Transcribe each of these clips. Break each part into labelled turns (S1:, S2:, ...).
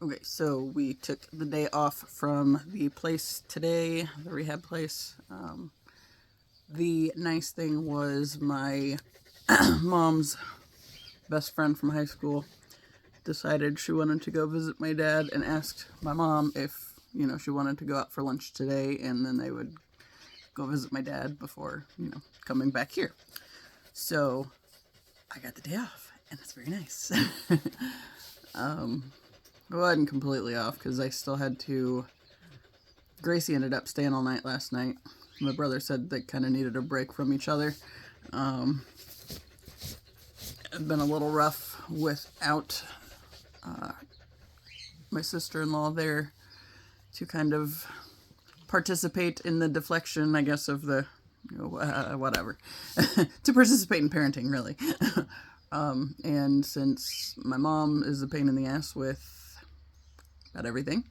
S1: Okay, so we took the day off from the place today, the rehab place. The nice thing was my mom's best friend from high school decided she wanted to go visit my dad and asked my mom if, she wanted to go out for lunch today, and then they would go visit my dad before, coming back here. So I got the day off, and it's very nice. I wasn't completely off because I still had to. Gracie ended up staying all night last night. My brother said they kind of needed a break from each other. It's been a little rough without my sister-in-law there to kind of participate in the deflection, I guess, of the whatever. To participate in parenting, really. And since my mom is a pain in the ass with about everything,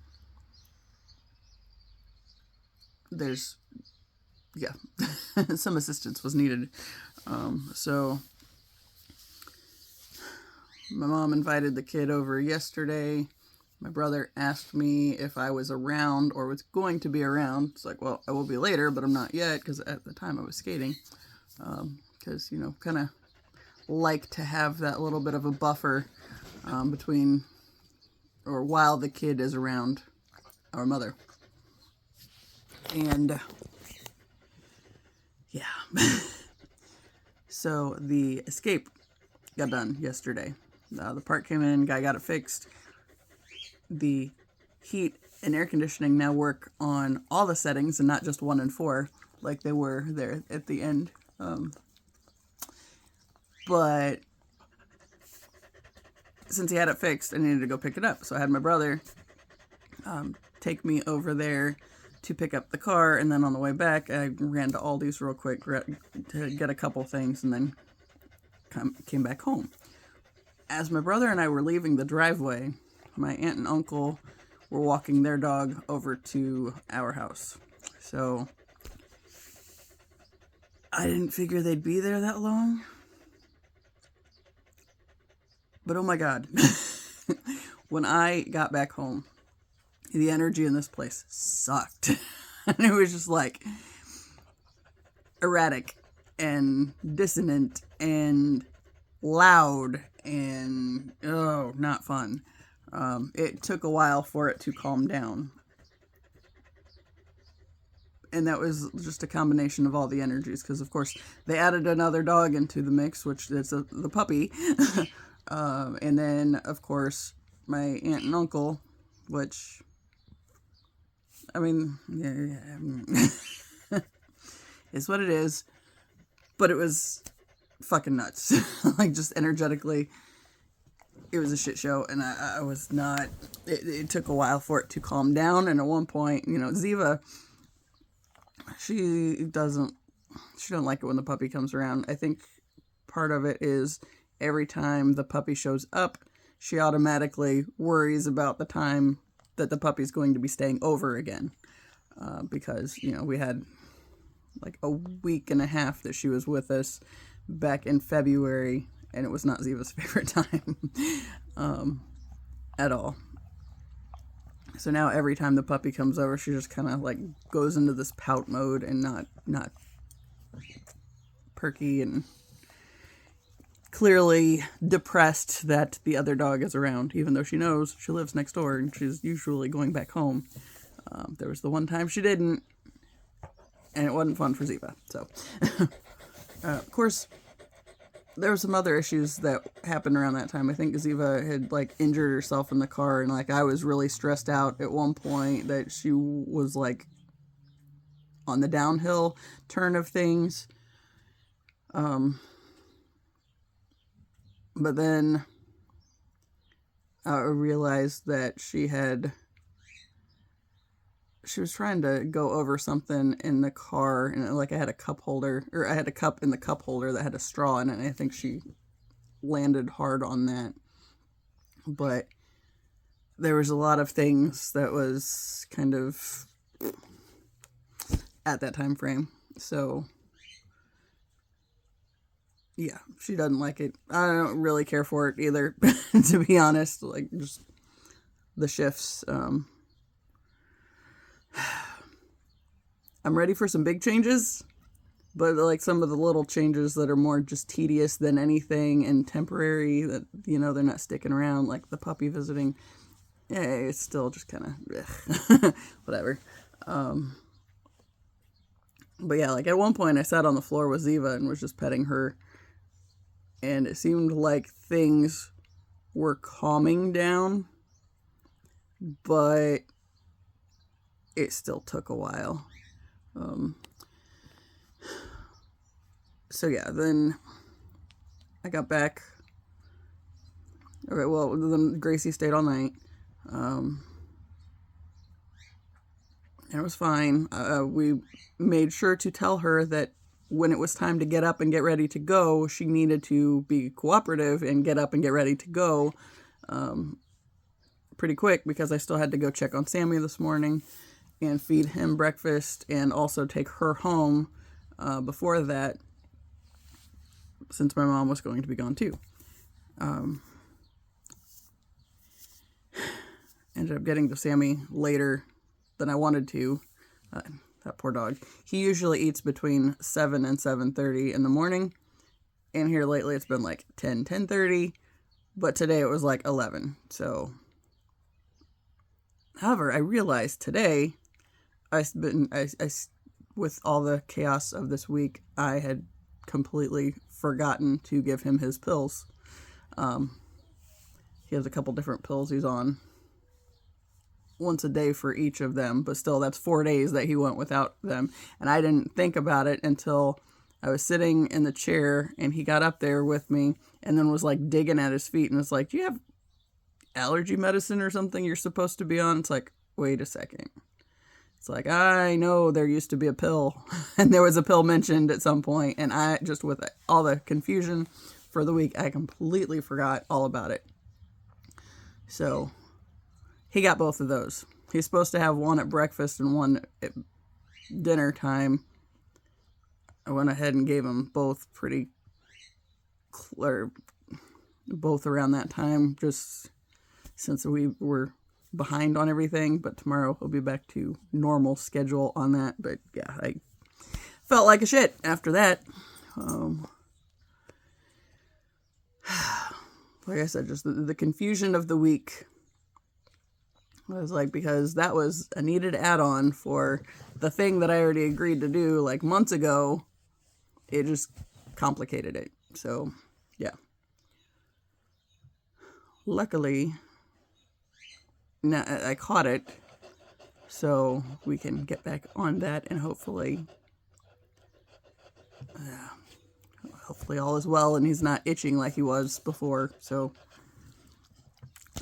S1: there's, some assistance was needed. So my mom invited the kid over yesterday. My brother asked me if I was around or was going to be around. It's like, well, I will be later, but I'm not yet, because at the time I was skating. Because, kind of like to have that little bit of a buffer between or while the kid is around our mother. And so the escape got done yesterday. The part came in, guy got it fixed. The heat and air conditioning now work on all the settings and not just 1 and 4 like they were there at the end. But since he had it fixed, I needed to go pick it up. So I had my brother take me over there to pick up the car, and then on the way back, I ran to Aldi's real quick to get a couple things, and then came back home. As my brother and I were leaving the driveway, my aunt and uncle were walking their dog over to our house. So I didn't figure they'd be there that long. But oh my God, when I got back home, the energy in this place sucked. And it was just like erratic and dissonant and loud and, not fun. It took a while for it to calm down. And that was just a combination of all the energies, because of course they added another dog into the mix, which is the puppy. And then, of course, my aunt and uncle, which, I mean, is what it is. But it was fucking nuts. Like, just energetically, it was a shit show. And I was not, it took a while for it to calm down. And at one point, Ziva, she doesn't like it when the puppy comes around. I think part of it is every time the puppy shows up, she automatically worries about the time that the puppy's going to be staying over again. Because, we had like a week and a half that she was with us back in February, and it was not Ziva's favorite time at all. So now every time the puppy comes over, she just kind of like goes into this pout mode and not perky and clearly depressed that the other dog is around, even though she knows she lives next door and she's usually going back home. There was the one time she didn't, and it wasn't fun for Ziva. So, of course, there were some other issues that happened around that time. I think Ziva had like injured herself in the car, and like I was really stressed out at one point that she was like on the downhill turn of things. But then I realized that she was trying to go over something in the car, and like I had a cup in the cup holder that had a straw in it, and I think she landed hard on that. But there was a lot of things that was kind of at that time frame. So yeah, she doesn't like it. I don't really care for it either, to be honest. Like, just the shifts. I'm ready for some big changes, but like some of the little changes that are more just tedious than anything and temporary, that, you know, they're not sticking around, like the puppy visiting. Yeah, it's still just kind of whatever. But yeah, like at one point I sat on the floor with Ziva and was just petting her, and it seemed like things were calming down, but it still took a while. So yeah, then I got back. Okay, well, then Gracie stayed all night. And it was fine. We made sure to tell her that when it was time to get up and get ready to go, she needed to be cooperative and get up and get ready to go pretty quick, because I still had to go check on Sammy this morning and feed him breakfast and also take her home before that, since my mom was going to be gone too. Ended up getting to Sammy later than I wanted to. That poor dog. He usually eats between 7 and 7:30 in the morning. And here lately it's been like 10:30. But today it was like 11. So, however, I realized today, with all the chaos of this week, I had completely forgotten to give him his pills. He has a couple different pills he's on once a day for each of them, but still, that's 4 days that he went without them. And I didn't think about it until I was sitting in the chair and he got up there with me and then was like digging at his feet and was like, "Do you have allergy medicine or something you're supposed to be on?" It's like, wait a second. It's like, I know there used to be a pill and there was a pill mentioned at some point, and I just, with all the confusion for the week, I completely forgot all about it. So he got both of those. He's supposed to have one at breakfast and one at dinner time. I went ahead and gave him both both around that time, just since we were behind on everything. But tomorrow he'll be back to normal schedule on that. But yeah, I felt like a shit after that. Like I said, just the confusion of the week. I was like, because that was a needed add-on for the thing that I already agreed to do like months ago. It just complicated it. So, yeah. Luckily, now I caught it, so we can get back on that, and hopefully all is well, and he's not itching like he was before. So,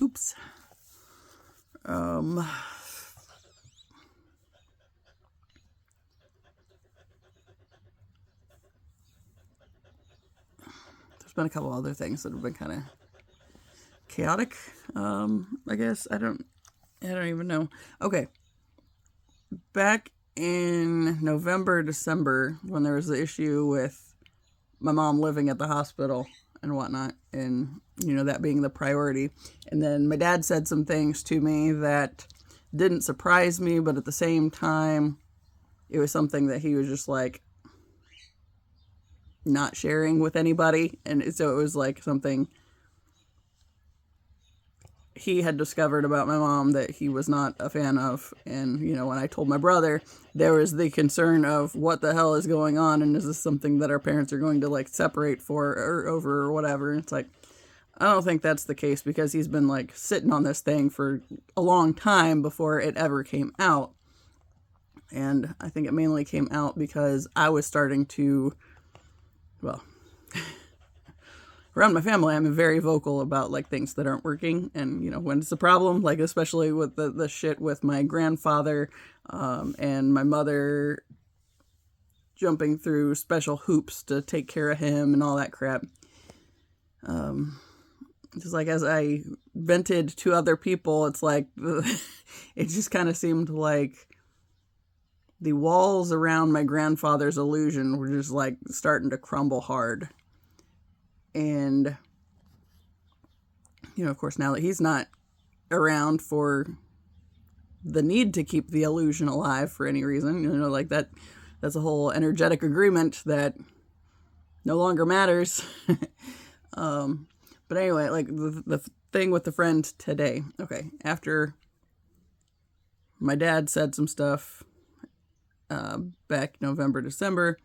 S1: oops. There's been a couple other things that have been kind of chaotic. I guess I don't even know. Okay. Back in November, December, when there was the issue with my mom living at the hospital and whatnot, and, you know, that being the priority. And then my dad said some things to me that didn't surprise me, but at the same time, it was something that he was just like not sharing with anybody. And so it was like something he had discovered about my mom that he was not a fan of. And, you know, when I told my brother, there was the concern of what the hell is going on, and is this something that our parents are going to like separate for or over or whatever. And it's like, I don't think that's the case, because he's been like sitting on this thing for a long time before it ever came out. And I think it mainly came out because I was starting to, well, around my family, I'm very vocal about like things that aren't working. And, you know, when it's a problem, like especially with the shit with my grandfather and my mother jumping through special hoops to take care of him and all that crap. Just like as I vented to other people, it's like it just kind of seemed like the walls around my grandfather's illusion were just like starting to crumble hard. And, you know, of course, now that he's not around for the need to keep the illusion alive for any reason. You know, like that's a whole energetic agreement that no longer matters. But anyway, like the thing with the friend today. Okay, after my dad said some stuff back November, December,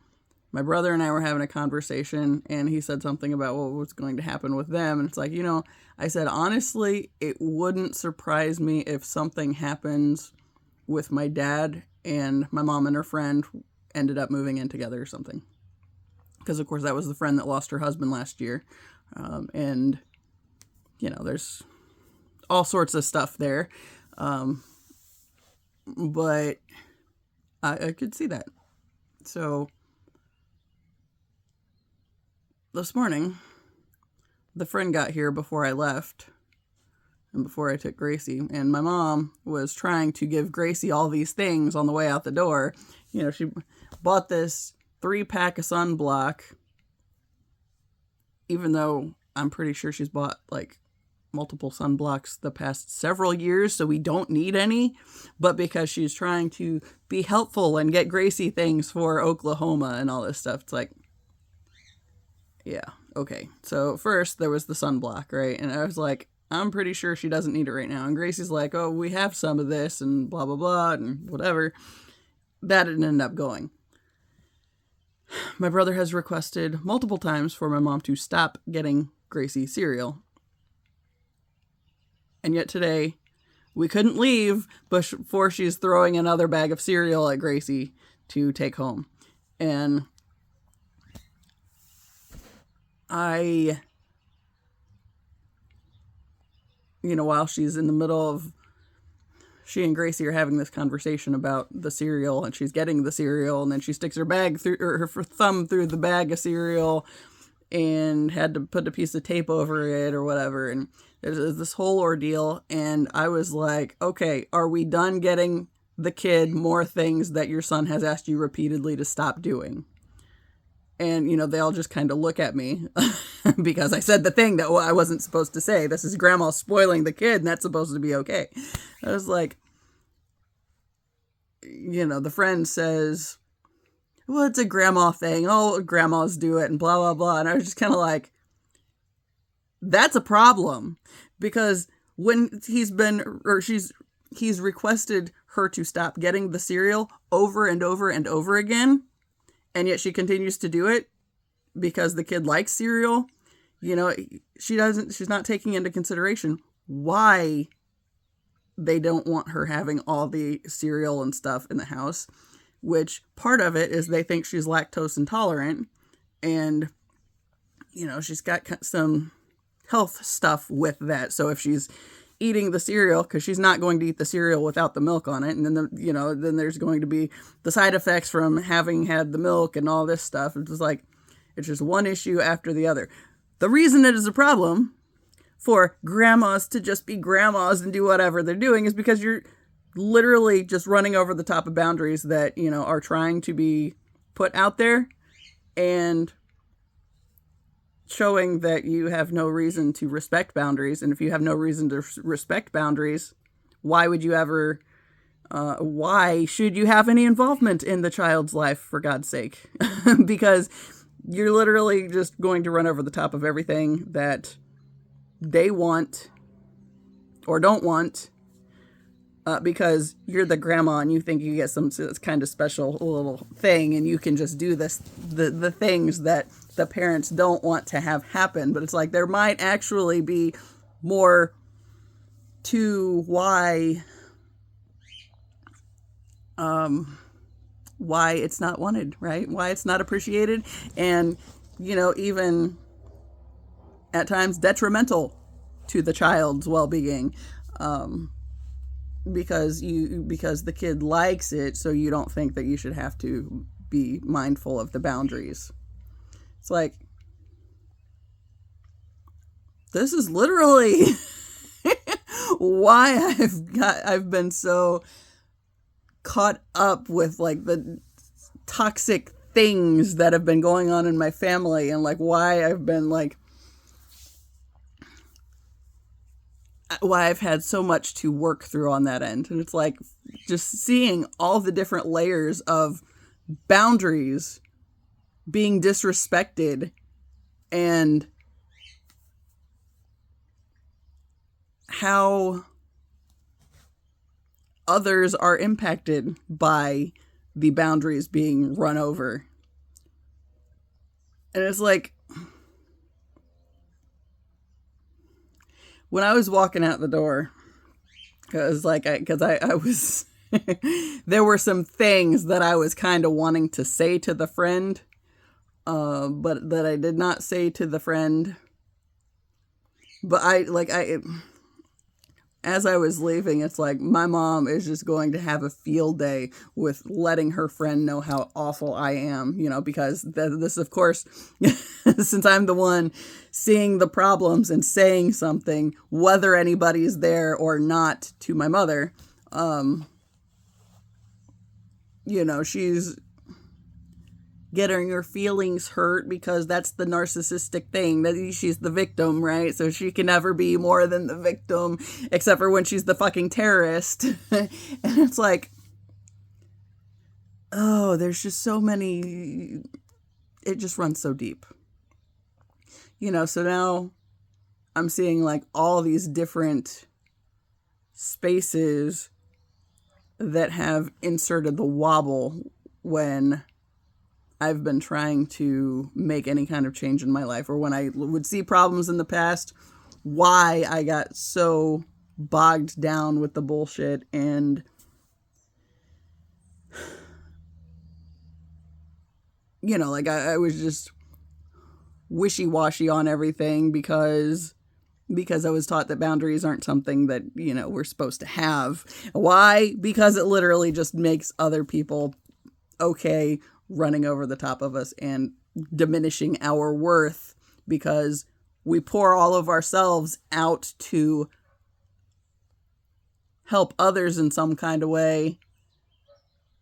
S1: my brother and I were having a conversation, and he said something about what was going to happen with them. And it's like, I said, honestly, it wouldn't surprise me if something happens with my dad and my mom and her friend ended up moving in together or something. Because, of course, that was the friend that lost her husband last year. And, there's all sorts of stuff there. But I could see that. So this morning, the friend got here before I left and before I took Gracie, and my mom was trying to give Gracie all these things on the way out the door. She bought this 3-pack of sunblock, even though I'm pretty sure she's bought like multiple sunblocks the past several years, so we don't need any, but because she's trying to be helpful and get Gracie things for Oklahoma and all this stuff, it's like, yeah, okay. So first there was the sunblock, right? And I was like, I'm pretty sure she doesn't need it right now. And Gracie's like, oh, we have some of this and blah, blah, blah, and whatever. That didn't end up going. My brother has requested multiple times for my mom to stop getting Gracie cereal. And yet today, we couldn't leave before she's throwing another bag of cereal at Gracie to take home. And while she's in the middle of, she and Gracie are having this conversation about the cereal, and she's getting the cereal, and then she sticks her thumb through the bag of cereal and had to put a piece of tape over it or whatever. And there's this whole ordeal. And I was like, okay, are we done getting the kid more things that your son has asked you repeatedly to stop doing? And, they all just kind of look at me because I said the thing that I wasn't supposed to say. This is grandma spoiling the kid, and that's supposed to be okay. I was like, the friend says, well, it's a grandma thing. Oh, grandmas do it and blah, blah, blah. And I was just kind of like, that's a problem, because when he's requested her to stop getting the cereal over and over and over again, and yet she continues to do it because the kid likes cereal. She's not taking into consideration why they don't want her having all the cereal and stuff in the house, which part of it is they think she's lactose intolerant, and, she's got some health stuff with that. So if she's eating the cereal, because she's not going to eat the cereal without the milk on it, and then then there's going to be the side effects from having had the milk and all this stuff. It's just like, it's just one issue after the other. The reason it is a problem for grandmas to just be grandmas and do whatever they're doing is because you're literally just running over the top of boundaries that are trying to be put out there, and showing that you have no reason to respect boundaries. And if you have no reason to respect boundaries, why would you ever, why should you have any involvement in the child's life, for God's sake? Because you're literally just going to run over the top of everything that they want or don't want, because you're the grandma and you think you get some kind of special little thing and you can just do the things that the parents don't want to have happen. But it's like, there might actually be more to why it's not wanted, right? Why it's not appreciated, and even at times detrimental to the child's well-being, because the kid likes it, so you don't think that you should have to be mindful of the boundaries. It's like, this is literally why I've been so caught up with like the toxic things that have been going on in my family, and like why I've been like, why I've had so much to work through on that end. And it's like just seeing all the different layers of boundaries being disrespected and how others are impacted by the boundaries being run over. And it's like, when I was walking out the door, because I was, there were some things that I was kind of wanting to say to the friend, but that I did not say to the friend. But as I was leaving, it's like my mom is just going to have a field day with letting her friend know how awful I am, because this, of course, since I'm the one seeing the problems and saying something, whether anybody's there or not, to my mother, she's getting her feelings hurt because that's the narcissistic thing, that she's the victim, right? So she can never be more than the victim, except for when she's the fucking terrorist. And it's like, oh, there's just so many, it just runs so deep. So now I'm seeing like all these different spaces that have inserted the wobble when I've been trying to make any kind of change in my life, or when I would see problems in the past, why I got so bogged down with the bullshit and I was just wishy-washy on everything because I was taught that boundaries aren't something that, we're supposed to have. Why? Because it literally just makes other people okay running over the top of us and diminishing our worth because we pour all of ourselves out to help others in some kind of way,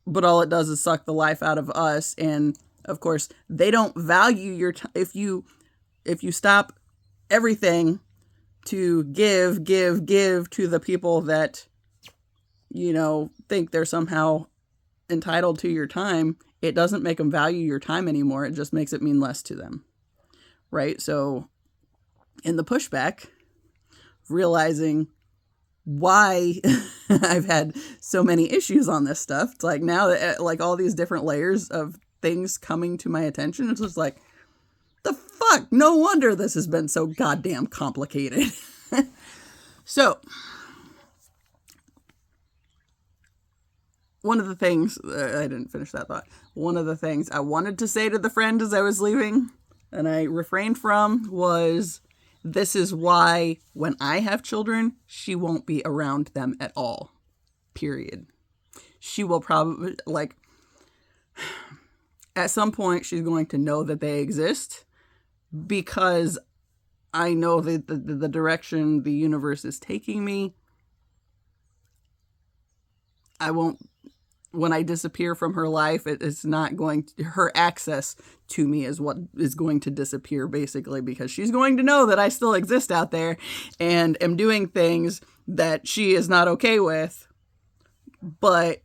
S1: but all it does is suck the life out of us. And of course, they don't value your time. If you stop everything to give to the people that, think they're somehow entitled to your time, it doesn't make them value your time anymore. It just makes it mean less to them. Right? So in the pushback, realizing why I've had so many issues on this stuff, it's like now that like all these different layers of things coming to my attention, it's just like, the fuck? No wonder this has been so goddamn complicated. So one of the things, I didn't finish that thought. One of the things I wanted to say to the friend as I was leaving, and I refrained from, was, this is why when I have children, she won't be around them at all. Period. She will probably, at some point, she's going to know that they exist because I know that the direction the universe is taking me. I won't, when I disappear from her life, it's not going to, her access to me is what is going to disappear, basically, because she's going to know that I still exist out there and am doing things that she is not okay with. But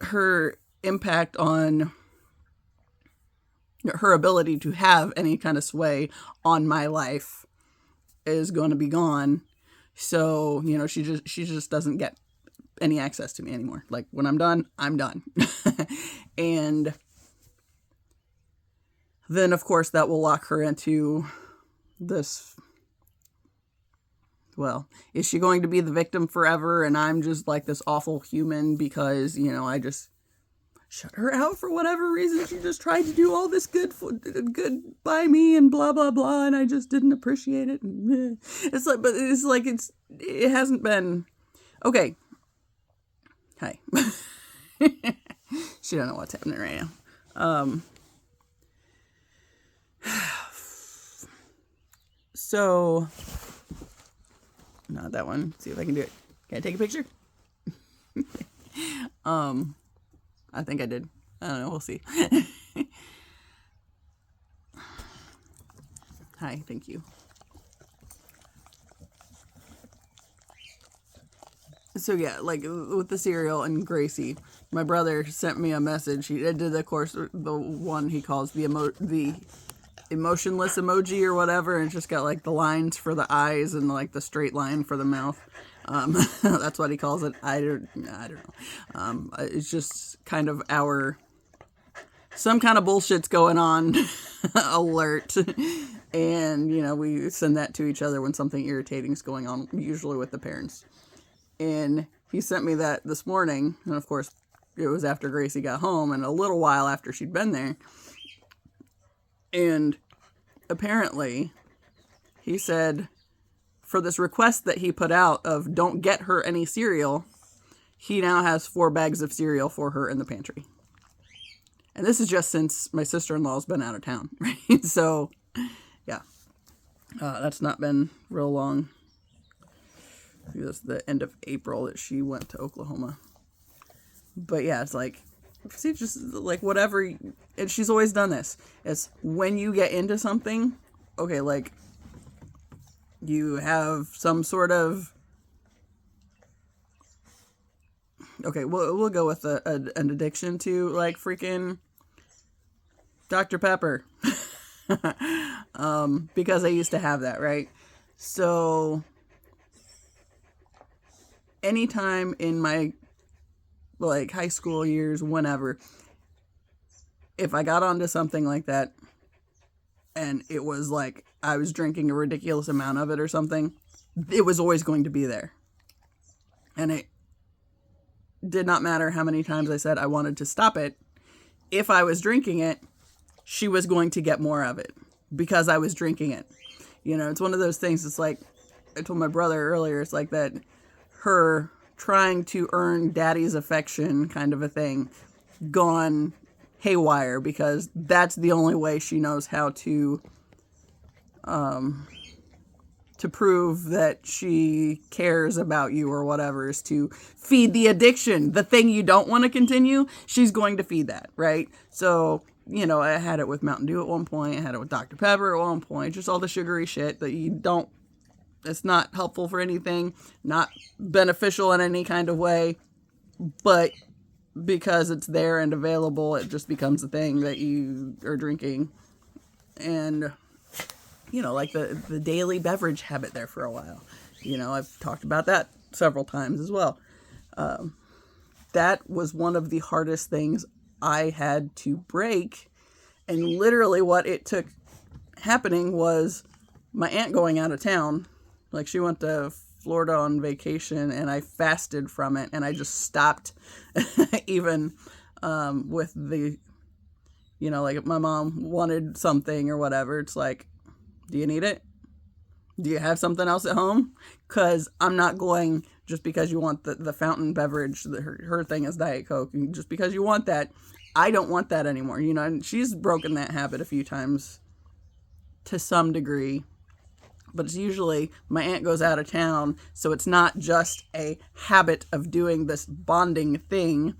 S1: her impact on her ability to have any kind of sway on my life is going to be gone. So, she just doesn't get any access to me anymore. Like, when I'm done, I'm done. And then, of course, that will lock her into this, well, is she going to be the victim forever and I'm just like this awful human because, I just shut her out for whatever reason. She just tried to do all this good by me and blah, blah, blah. And I just didn't appreciate it. And it hasn't been, okay. Hi. She don't know what's happening right now. So, not that one. See if I can do it. Can I take a picture? I think I did. I don't know. We'll see. Hi, thank you. So yeah, like with the cereal and Gracie, my brother sent me a message. He did, of course, the one he calls the emotionless emoji or whatever, and it's just got like the lines for the eyes and like the straight line for the mouth. That's what he calls it. I don't know. It's just kind of some kind of bullshit's going on alert. And, we send that to each other when something irritating is going on, usually with the parents. And he sent me that this morning. And of course, it was after Gracie got home and a little while after she'd been there. And apparently, he said, for this request that he put out of don't get her any cereal, he now has 4 bags of cereal for her in the pantry. And this is just since my sister-in-law's been out of town, right? So, yeah. That's not been real long. I think that's the end of April that she went to Oklahoma. But yeah, it's like, see, just like whatever. And she's always done this. It's when you get into something, okay, like you have some sort of, okay, we'll go with an addiction to like freaking Dr. Pepper. Because I used to have that, right? So anytime in my like high school years, whenever, if I got onto something like that and it was like I was drinking a ridiculous amount of it or something, it was always going to be there. And it did not matter how many times I said I wanted to stop it. If I was drinking it, she was going to get more of it because I was drinking it. It's one of those things. It's like I told my brother earlier, it's like that her trying to earn daddy's affection kind of a thing gone haywire because that's the only way she knows how to prove that she cares about you or whatever, is to feed the addiction. The thing you don't want to continue, she's going to feed that, right? So, I had it with Mountain Dew at one point. I had it with Dr. Pepper at one point. Just all the sugary shit that it's not helpful for anything, not beneficial in any kind of way, but because it's there and available, it just becomes a thing that you are drinking. And, like the daily beverage habit there for a while. I've talked about that several times as well. That was one of the hardest things I had to break. And literally what it took happening was my aunt going out of town. Like she went to Florida on vacation and I fasted from it and I just stopped even with the, like if my mom wanted something or whatever, it's like, do you need it? Do you have something else at home? Because I'm not going, just because you want the fountain beverage, her thing is Diet Coke, and just because you want that, I don't want that anymore. And she's broken that habit a few times to some degree. But it's usually my aunt goes out of town, so it's not just a habit of doing this bonding thing.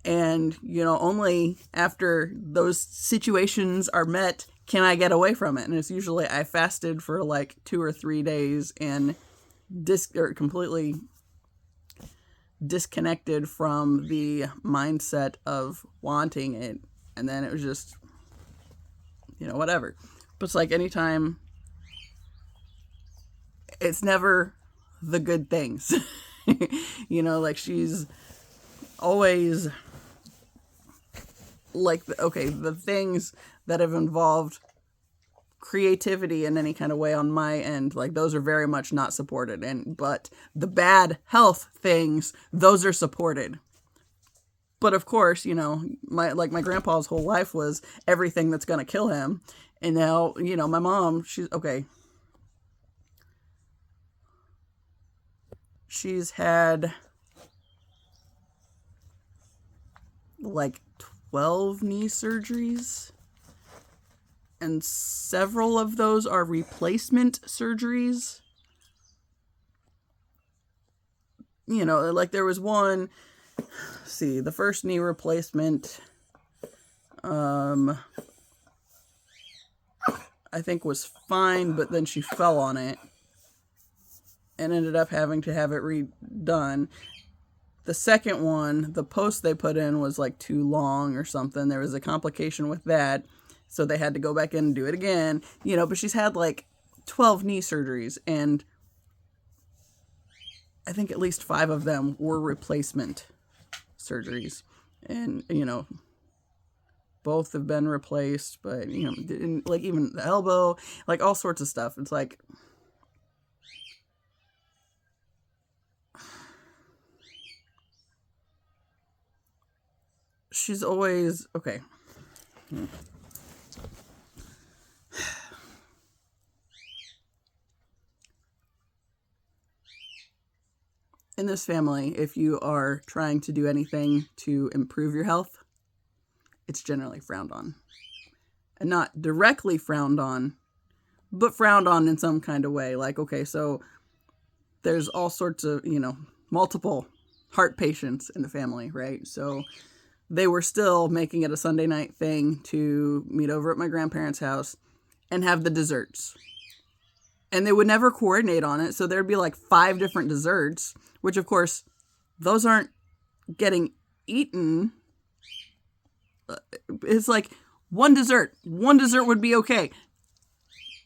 S1: And, only after those situations are met can I get away from it. And it's usually I fasted for like 2 or 3 days and completely disconnected from the mindset of wanting it. And then it was just, whatever. But it's like anytime, it's never the good things. Like she's always like, the things that have involved creativity in any kind of way on my end, like those are very much not supported. But the bad health things, those are supported. But of course, my grandpa's whole life was everything that's going to kill him. And now, my mom, she's had like 12 knee surgeries. And several of those are replacement surgeries. Like there was one, the first knee replacement, I think was fine, but then she fell on it and ended up having to have it redone. The second one, the post they put in was like too long or something. There was a complication with that. So they had to go back in and do it again, but she's had like 12 knee surgeries, and I think at least 5 of them were replacement surgeries. And, both have been replaced, but, like even the elbow, like all sorts of stuff. It's like, she's always, okay. In this family, if you are trying to do anything to improve your health, it's generally frowned on. And not directly frowned on, but frowned on in some kind of way. Like, okay, so there's all sorts of, multiple heart patients in the family, right? So they were still making it a Sunday night thing to meet over at my grandparents' house and have the desserts. And they would never coordinate on it. So there'd be like 5 different desserts, which of course, those aren't getting eaten. It's like one dessert would be okay.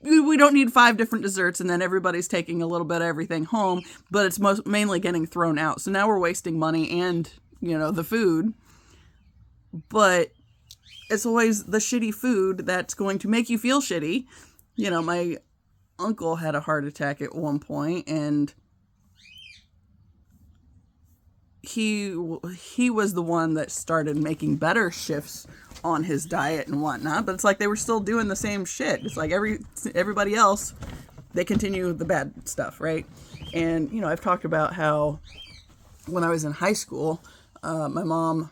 S1: We don't need 5 different desserts, and then everybody's taking a little bit of everything home, but it's mainly getting thrown out. So now we're wasting money and, the food. But it's always the shitty food that's going to make you feel shitty. My uncle had a heart attack at one point, and he was the one that started making better shifts on his diet and whatnot, but it's like they were still doing the same shit. It's like everybody else, they continue the bad stuff, right? And, I've talked about how when I was in high school, my mom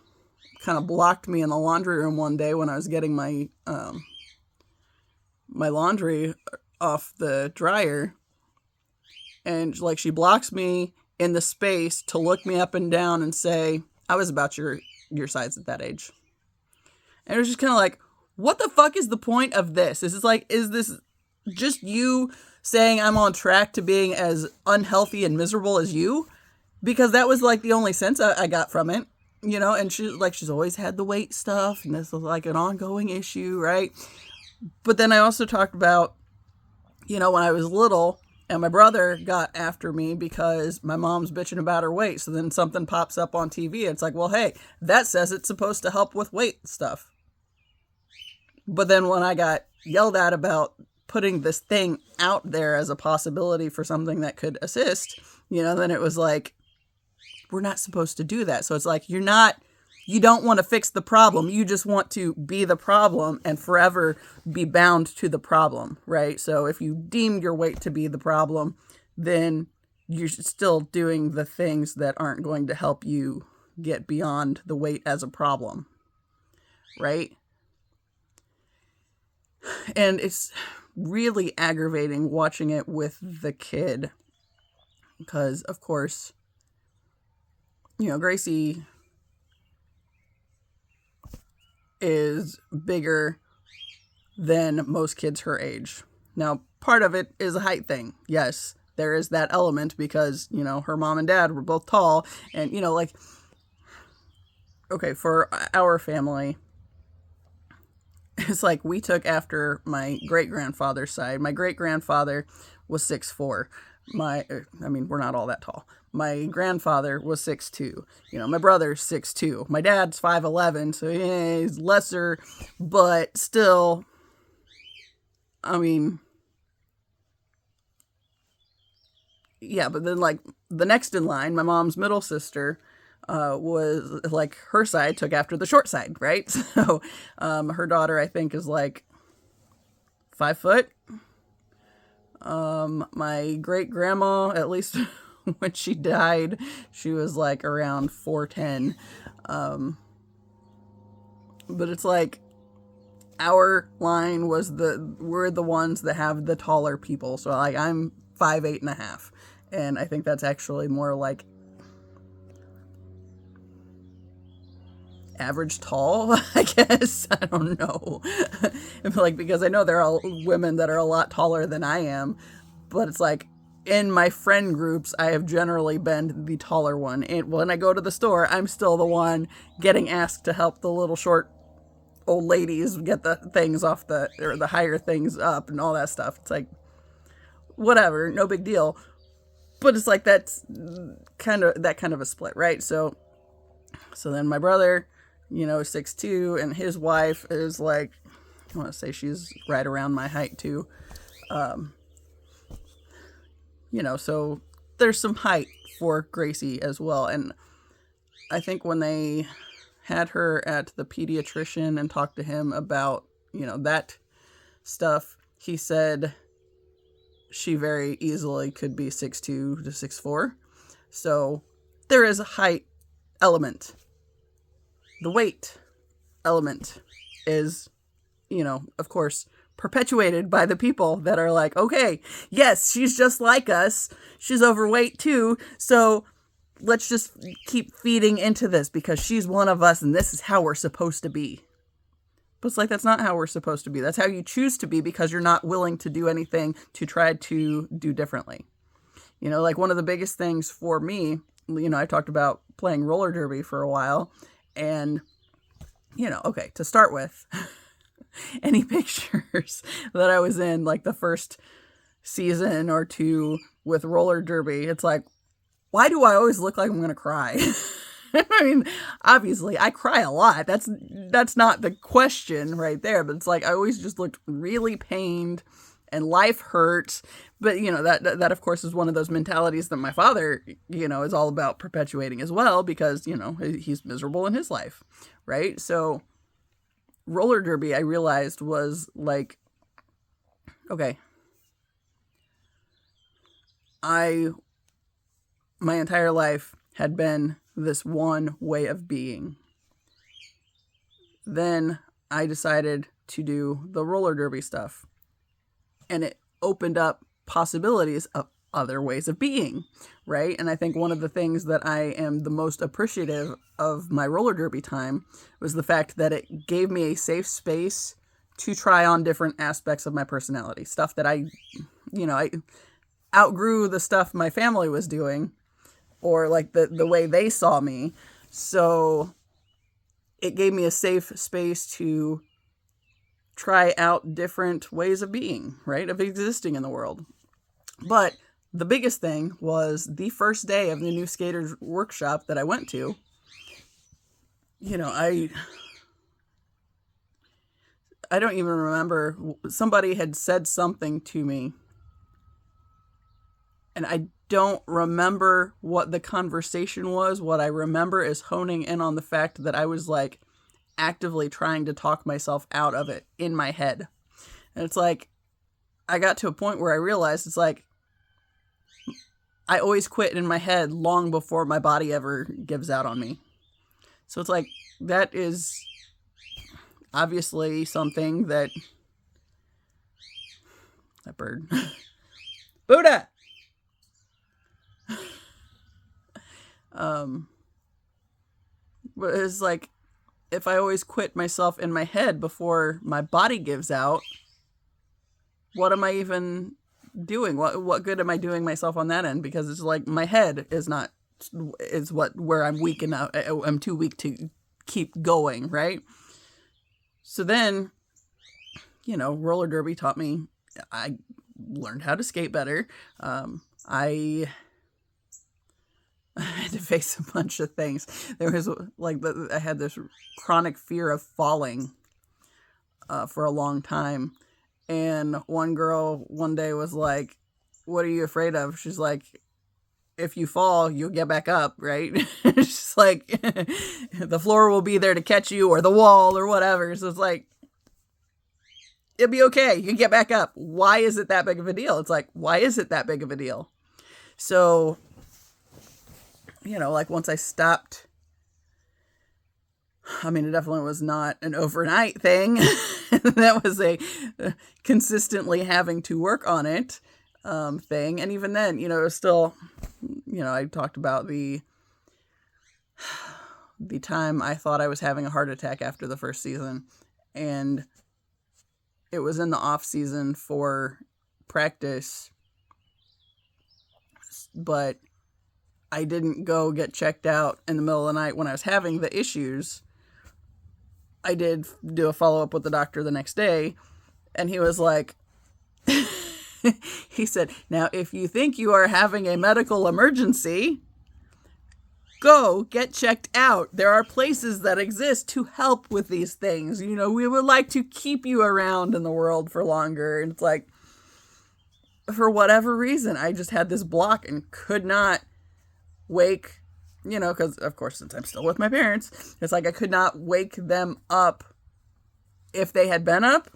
S1: kind of blocked me in the laundry room one day when I was getting my laundry off the dryer, and like she blocks me in the space to look me up and down and say, I was about your size at that age. And it was just kind of like, what the fuck is the point of this? Is this just you saying I'm on track to being as unhealthy and miserable as you? Because that was like the only sense I got from it, and she's always had the weight stuff, and this was like an ongoing issue, right? But then I also talked about, when I was little, and my brother got after me because my mom's bitching about her weight. So then something pops up on TV. It's like, well, hey, that says it's supposed to help with weight stuff. But then when I got yelled at about putting this thing out there as a possibility for something that could assist, then it was like, we're not supposed to do that. So it's like, you don't want to fix the problem. You just want to be the problem and forever be bound to the problem, right? So if you deem your weight to be the problem, then you're still doing the things that aren't going to help you get beyond the weight as a problem, right? And it's really aggravating watching it with the kid because, of course, Gracie is bigger than most kids her age. Now, part of it is a height thing. Yes, there is that element because, her mom and dad were both tall. And, okay, for our family, it's like we took after my great-grandfather's side. My great-grandfather was 6'4". We're not all that tall. My grandfather was 6'2". My brother's 6'2". My dad's 5'11", so yeah, he's lesser, but still, yeah, but then like the next in line, my mom's middle sister, was like her side took after the short side, right? So, her daughter, I think, is like 5 foot. My great grandma, at least when she died, she was like around 4'10". But it's like our line we're the ones that have the taller people. So like I'm 5'8.5", and I think that's actually more like average tall, I guess. I don't know. Like, because I know there are women that are a lot taller than I am, but it's like, in my friend groups, I have generally been the taller one. And when I go to the store, I'm still the one getting asked to help the little short old ladies get the things off or the higher things up and all that stuff. It's like, whatever, no big deal. But it's like, that's kind of a split, right? So then my brother, is 6'2", and his wife is like, I want to say she's right around my height too. So there's some height for Gracie as well. And I think when they had her at the pediatrician and talked to him about, that stuff, he said she very easily could be 6'2" to 6'4". So there is a height element. The weight element is, of course, perpetuated by the people that are like, okay, yes, she's just like us. She's overweight too. So let's just keep feeding into this because she's one of us and this is how we're supposed to be. But it's like, that's not how we're supposed to be. That's how you choose to be because you're not willing to do anything to try to do differently. Like one of the biggest things for me, I talked about playing roller derby for a while, and, okay, to start with, any pictures that I was in, like the first season or two with roller derby, it's like, why do I always look like I'm going to cry? I mean, obviously I cry a lot. That's not the question right there, but it's like, I always just looked really pained and life hurt. But, that of course is one of those mentalities that my father, is all about perpetuating as well, because, he's miserable in his life. Right. So roller derby, I realized, was like, okay, my entire life had been this one way of being. Then I decided to do the roller derby stuff, and it opened up possibilities of other ways of being, right? And I think one of the things that I am the most appreciative of my roller derby time was the fact that it gave me a safe space to try on different aspects of my personality, stuff that I outgrew the stuff my family was doing, or like the way they saw me. So it gave me a safe space to try out different ways of being, right? Of existing in the world. But the biggest thing was the first day of the new skaters workshop that I went to. I don't even remember. Somebody had said something to me, and I don't remember what the conversation was. What I remember is honing in on the fact that I was like actively trying to talk myself out of it in my head. And it's like, I got to a point where I realized it's like, I always quit in my head long before my body ever gives out on me. So it's like, that is obviously something that bird, Buddha! But it's like, if I always quit myself in my head before my body gives out, what am I even doing? What good am I doing myself on that end? Because it's like, my head is where I'm weak enough. I'm too weak to keep going, right? So then, roller derby taught me, I learned how to skate better. I had to face a bunch of things. There was I had this chronic fear of falling for a long time. And one girl one day was like, "What are you afraid of?" She's like, "If you fall, you'll get back up, right?" She's like, the floor will be there to catch you, or the wall, or whatever. So it's like, it'll be okay. You can get back up. Why is it that big of a deal? It's like, why is it that big of a deal? So, once I stopped, I mean, it definitely was not an overnight thing. That was a consistently having to work on it thing. And even then, it was still, I talked about the the time I thought I was having a heart attack after the first season. And it was in the off season for practice, but I didn't go get checked out in the middle of the night when I was having the issues. I did do a follow-up with the doctor the next day, and he was like, he said, now, if you think you are having a medical emergency, go get checked out. There are places that exist to help with these things. You know, we would like to keep you around in the world for longer. And it's like, for whatever reason, I just had this block and could not wake, you know, because of course, since I'm still with my parents, it's like I could not wake them up. If they had been up,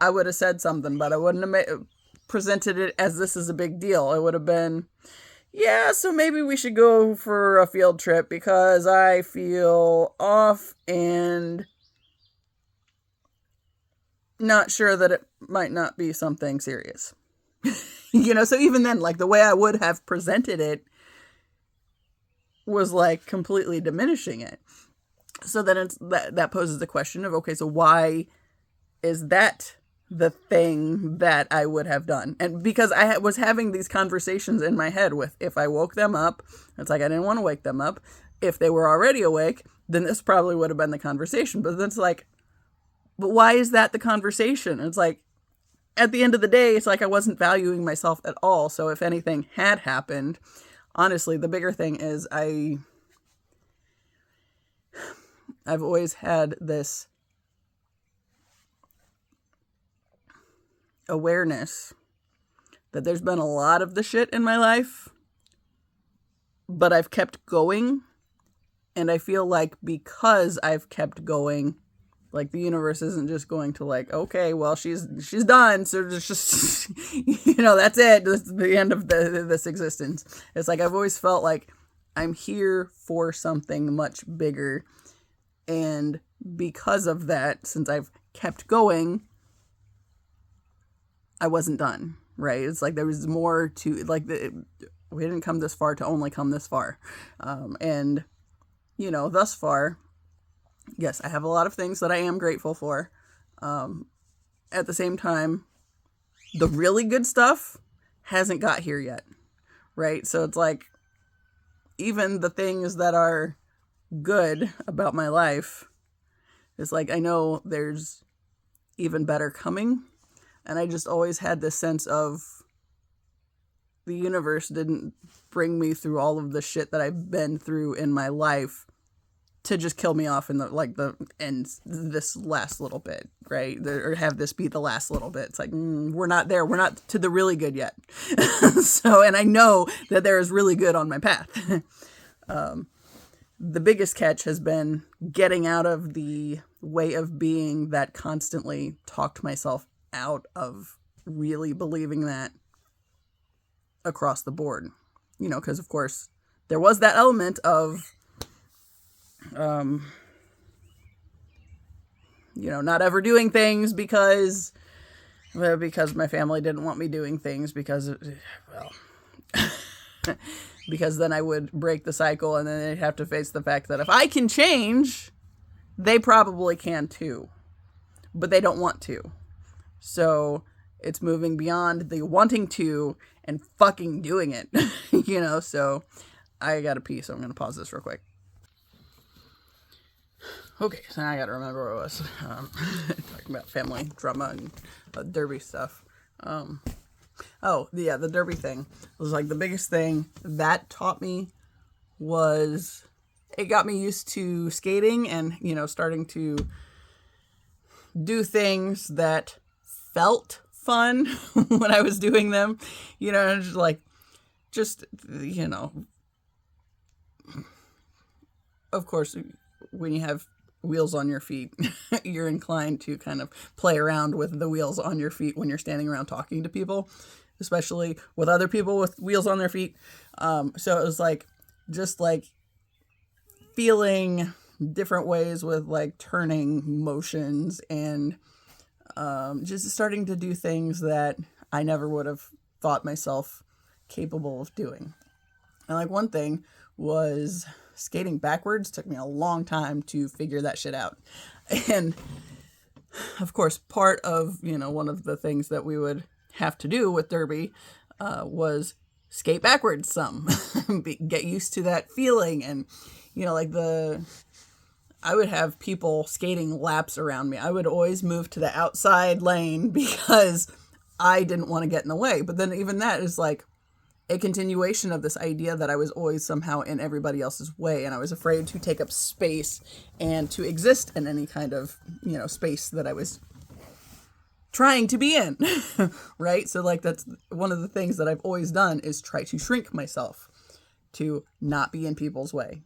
S1: I would have said something, but I wouldn't have presented it as this is a big deal. It would have been, yeah, so maybe we should go for a field trip because I feel off and not sure that it might not be something serious. You know, so even then, like the way I would have presented it was like completely diminishing it. So then it's that poses the question of, okay, so why is that the thing that I would have done? And because I was having these conversations in my head with, if I woke them up, it's like I didn't want to wake them up. If they were already awake, then this probably would have been the conversation. But then it's like, but why is that the conversation? And it's like, at the end of the day, it's like I wasn't valuing myself at all. So if anything had happened, honestly, the bigger thing is I've always had this awareness that there's been a lot of the shit in my life, but I've kept going. And I feel like because I've kept going, like the universe isn't just going to like, okay, well, she's done. So it's just, you know, that's it. This is the end of this existence. It's like, I've always felt like I'm here for something much bigger. And because of that, since I've kept going, I wasn't done, right? It's like there was more to, like, we didn't come this far to only come this far. And, you know, thus far, yes, I have a lot of things that I am grateful for. At the same time, the really good stuff hasn't got here yet, right? So it's like, even the things that are good about my life, it's like, I know there's even better coming. And I just always had this sense of the universe didn't bring me through all of the shit that I've been through in my life to just kill me off in the end, this last little bit, right? Or have this be the last little bit. It's like, we're not there. We're not to the really good yet. So, and I know that there is really good on my path. The biggest catch has been getting out of the way of being that constantly talked myself out of really believing that across the board, you know, because of course there was that element of, you know, not ever doing things because my family didn't want me doing things because, well, because then I would break the cycle and then they'd have to face the fact that if I can change, they probably can too, but they don't want to. So it's moving beyond the wanting to and fucking doing it, you know? So I got to pee, so I'm going to pause this real quick. Okay, so now I got to remember where I was. Talking about family drama and derby stuff. Oh, yeah, the derby thing was like the biggest thing that taught me was it got me used to skating and, you know, starting to do things that felt fun when I was doing them, you know, just, you know, of course, when you have wheels on your feet, you're inclined to kind of play around with the wheels on your feet when you're standing around talking to people, especially with other people with wheels on their feet. So it was like, just like feeling different ways with like turning motions and just starting to do things that I never would have thought myself capable of doing. And like one thing was skating backwards took me a long time to figure that shit out. And of course, part of, one of the things that we would have to do with derby was skate backwards some, get used to that feeling. And, I would have people skating laps around me. I would always move to the outside lane because I didn't want to get in the way. But then even that is like a continuation of this idea that I was always somehow in everybody else's way. And I was afraid to take up space and to exist in any kind of, space that I was trying to be in. Right? So like that's one of the things that I've always done is try to shrink myself to not be in people's way.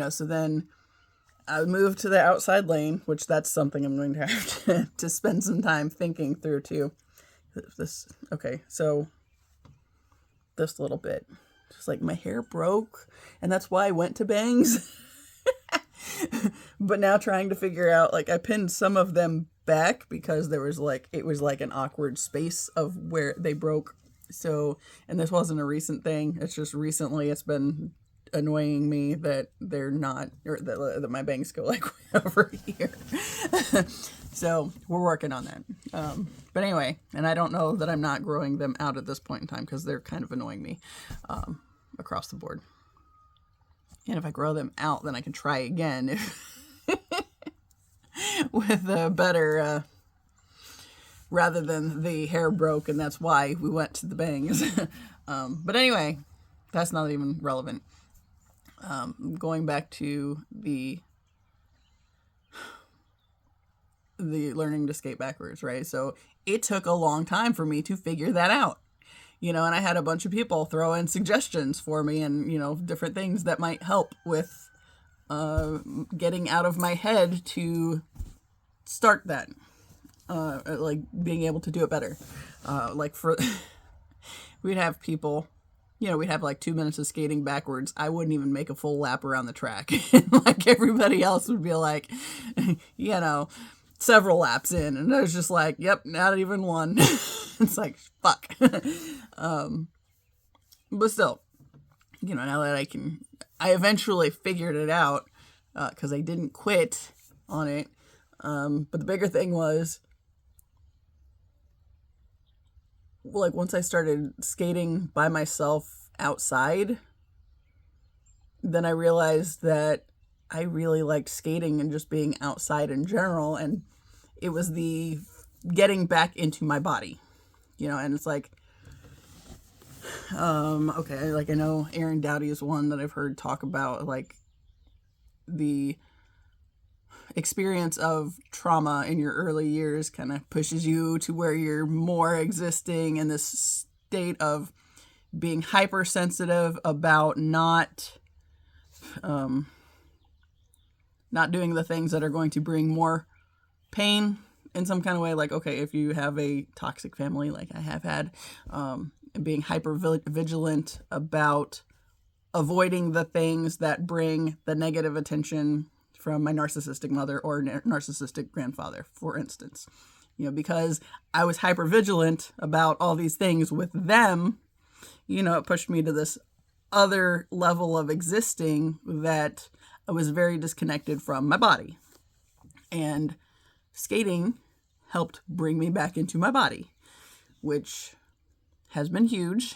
S1: So then I moved to the outside lane, which that's something I'm going to have to spend some time thinking through too. So this little bit, just like my hair broke, and that's why I went to bangs. But now trying to figure out, like I pinned some of them back because it was like an awkward space of where they broke. So, and this wasn't a recent thing. It's just recently it's been annoying me that they're not, or that my bangs go like way over here. So we're working on that. But anyway, and I don't know that I'm not growing them out at this point in time because they're kind of annoying me across the board. And if I grow them out, then I can try again with a better, rather than the hair broke, and that's why we went to the bangs. But anyway, that's not even relevant. Going back to the learning to skate backwards, right? So it took a long time for me to figure that out, and I had a bunch of people throw in suggestions for me and, different things that might help with getting out of my head to start that, like being able to do it better. We'd have people, we'd have like 2 minutes of skating backwards. I wouldn't even make a full lap around the track. And like everybody else would be like, several laps in. And I was just like, yep, not even one. It's like, fuck. But still, now that I eventually figured it out because I didn't quit on it. But the bigger thing was, like once I started skating by myself outside, then I realized that I really liked skating and just being outside in general. And it was the getting back into my body, and it's like, okay, like I know Aaron Dowdy is one that I've heard talk about, like the experience of trauma in your early years kind of pushes you to where you're more existing in this state of being hypersensitive about not doing the things that are going to bring more pain in some kind of way. Like, okay, if you have a toxic family like I have had, being hyper vigilant about avoiding the things that bring the negative attention from my narcissistic mother or narcissistic grandfather, for instance. Because I was hyper vigilant about all these things with them, it pushed me to this other level of existing that I was very disconnected from my body. And skating helped bring me back into my body, which has been huge.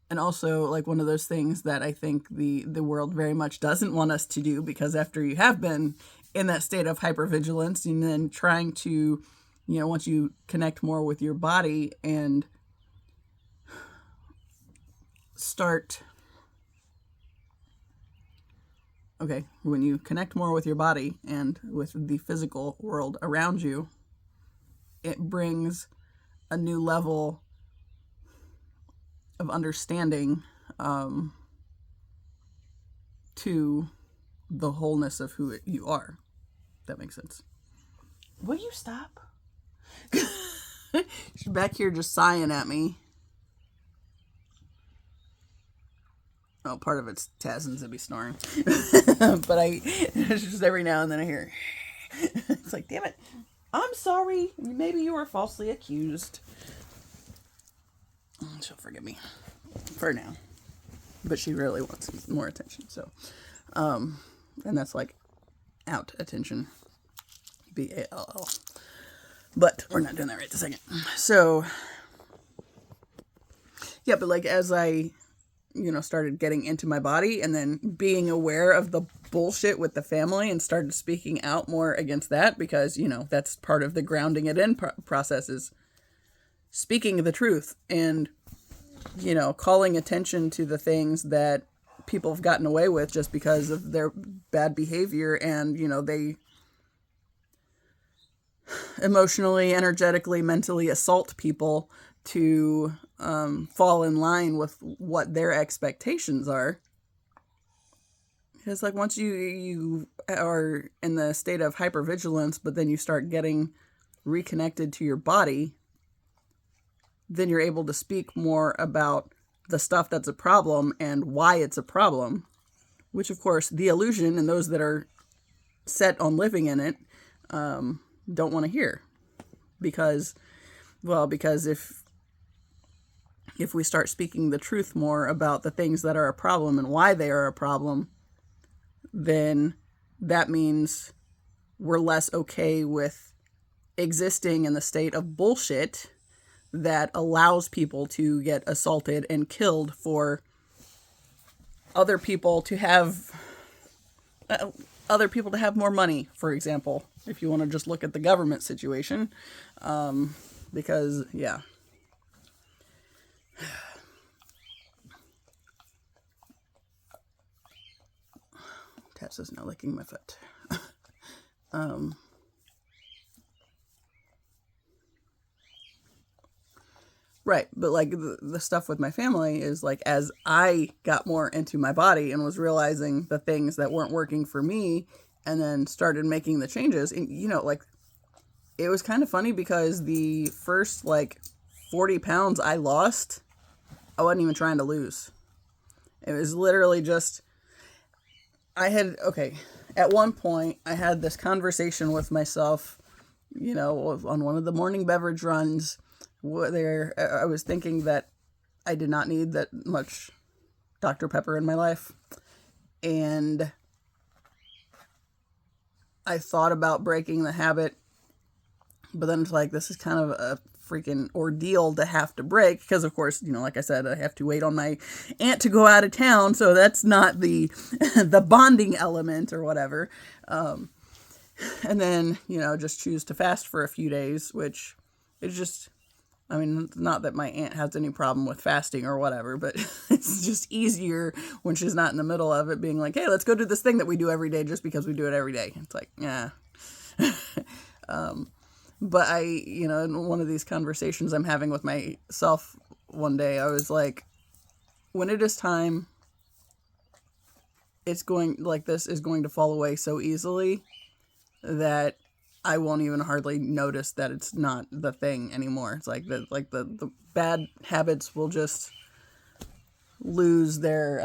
S1: And also like one of those things that I think the world very much doesn't want us to do, because after you have been in that state of hypervigilance and then trying to, once you connect more with your body and when you connect more with your body and with the physical world around you, it brings a new level of understanding to the wholeness of who you are. If that makes sense. Will you stop? She's back here just sighing at me. Oh, part of it's Taz and Zibby snoring. But it's just every now and then I hear, it's like, damn it, I'm sorry. Maybe you were falsely accused. She'll forgive me. For now. but she really wants more attention. So, and that's like out attention, BALL. But we're not doing that right this second. So, yeah, but like as I, started getting into my body and then being aware of the bullshit with the family and started speaking out more against that because, that's part of the grounding it in process is speaking the truth and, calling attention to the things that people have gotten away with just because of their bad behavior and, they emotionally, energetically, mentally assault people to fall in line with what their expectations are. Because like once you are in the state of hypervigilance, but then you start getting reconnected to your body, then you're able to speak more about the stuff that's a problem and why it's a problem, which of course the illusion and those that are set on living in it don't want to hear. Because if we start speaking the truth more about the things that are a problem and why they are a problem, then that means we're less okay with existing in the state of bullshit that allows people to get assaulted and killed for other people to have more money, for example, if you want to just look at the government situation. Because, yeah. Tessa's now licking my foot. Right, but like the stuff with my family is like as I got more into my body and was realizing the things that weren't working for me and then started making the changes, and, like it was kind of funny because the first like 40 pounds I lost, I wasn't even trying to lose. It was literally just, at one point I had this conversation with myself, on one of the morning beverage runs where I was thinking that I did not need that much Dr. Pepper in my life. And I thought about breaking the habit, but then it's like, this is kind of a freaking ordeal to have to break because, of course, like I said, I have to wait on my aunt to go out of town, so that's not the the bonding element or whatever. And then, just choose to fast for a few days, which is just, not that my aunt has any problem with fasting or whatever, but it's just easier when she's not in the middle of it being like, hey, let's go do this thing that we do every day just because we do it every day. It's like, yeah. But in one of these conversations I'm having with myself one day, I was like, when it is time, this is going to fall away so easily that I won't even hardly notice that it's not the thing anymore. It's like the bad habits will just lose their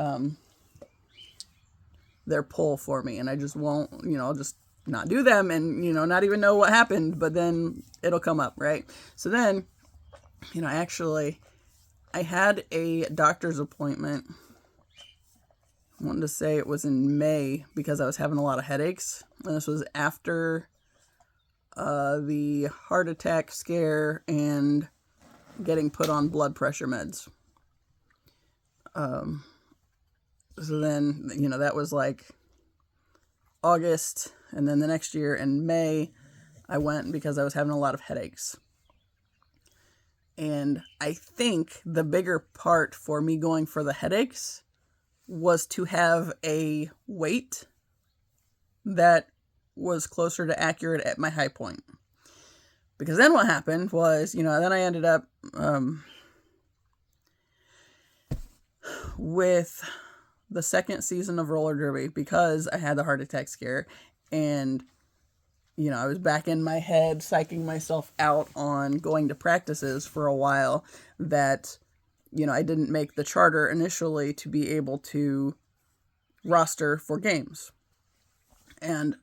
S1: pull for me, and I just won't, I'll just not do them and, not even know what happened, but then it'll come up, right? So then, I had a doctor's appointment. I wanted to say it was in May because I was having a lot of headaches, and this was after the heart attack scare and getting put on blood pressure meds. So then, that was like August, and then the next year in May, I went because I was having a lot of headaches. And I think the bigger part for me going for the headaches was to have a weight that was closer to accurate at my high point. Because then what happened was, then I ended up with the second season of roller derby because I had the heart attack scare, and I was back in my head psyching myself out on going to practices for a while that I didn't make the charter initially to be able to roster for games. And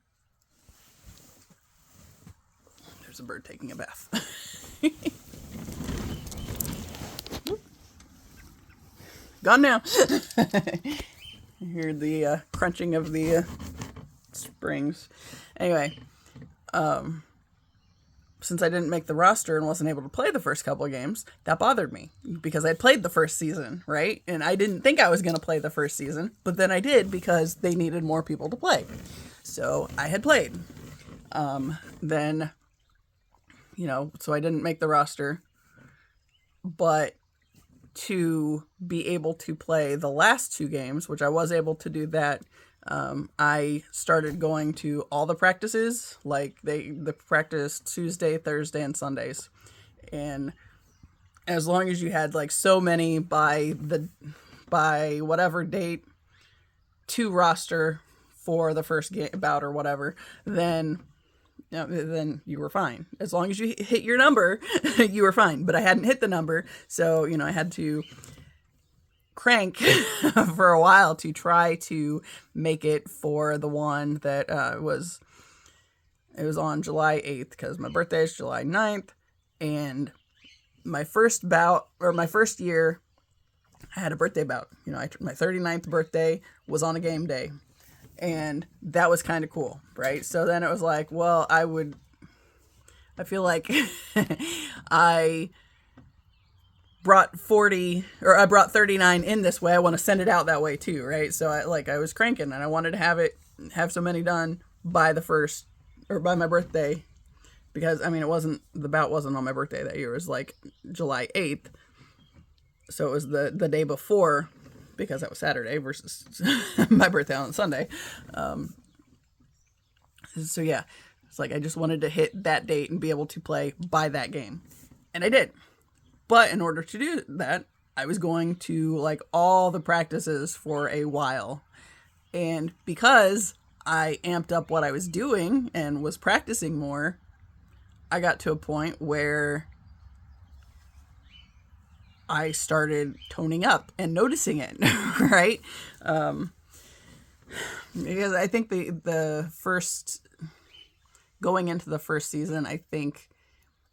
S1: there's a bird taking a bath. Gone now. You hear the crunching of the springs. Anyway, since I didn't make the roster and wasn't able to play the first couple of games, that bothered me because I'd played the first season, right? And I didn't think I was going to play the first season, but then I did because they needed more people to play. So I had played. Then, so I didn't make the roster, but to be able to play the last 2 games, which I was able to do that, I started going to all the practices, like the practice Tuesday, Thursday, and Sundays. And as long as you had like so many by whatever date to roster for the first bout or whatever, then you were fine. As long as you hit your number, you were fine. But I hadn't hit the number, so I had to crank for a while to try to make it for the one that was on July 8th, because my birthday is July 9th, and my first bout, or my first year, I had a birthday bout. My 39th birthday was on a game day, and that was kind of cool, right? So then it was like, well, I feel like I brought 39 in this way. I want to send it out that way too, right? So I was cranking, and I wanted to have so many done by by my birthday, because the bout wasn't on my birthday that year. It was like July 8th. So it was the day before, because that was Saturday versus my birthday on Sunday. So yeah, it's like I just wanted to hit that date and be able to play by that game. And I did. But in order to do that, I was going to like all the practices for a while. And because I amped up what I was doing and was practicing more, I got to a point where I started toning up and noticing it, right? Because I think the first, going into the first season, I think,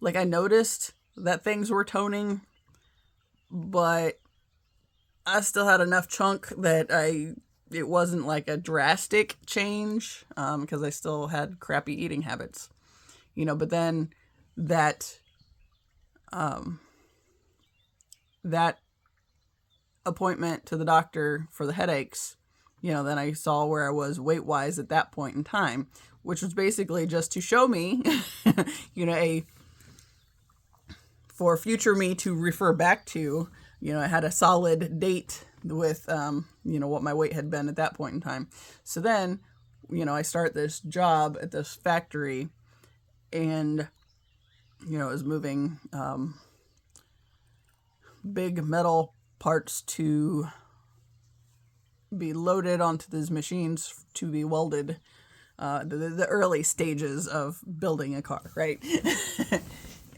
S1: like, I noticed that things were toning, but I still had enough chunk that it wasn't like a drastic change, because I still had crappy eating habits, but then that appointment to the doctor for the headaches, then I saw where I was weight-wise at that point in time, which was basically just to show me, for future me to refer back to. I had a solid date with, what my weight had been at that point in time. So then, I start this job at this factory, and, I was moving big metal parts to be loaded onto these machines to be welded, the early stages of building a car, right?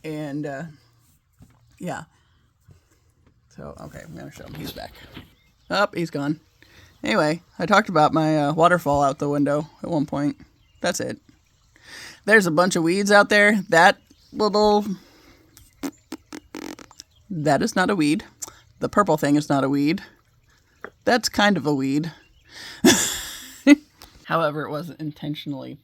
S1: And yeah, so okay, I'm gonna show him. He's back. He's gone. Anyway, I talked about my waterfall out the window at one point. That's it. There's a bunch of weeds out there. That is not a weed. The purple thing is not a weed. That's kind of a weed. However, it was intentionally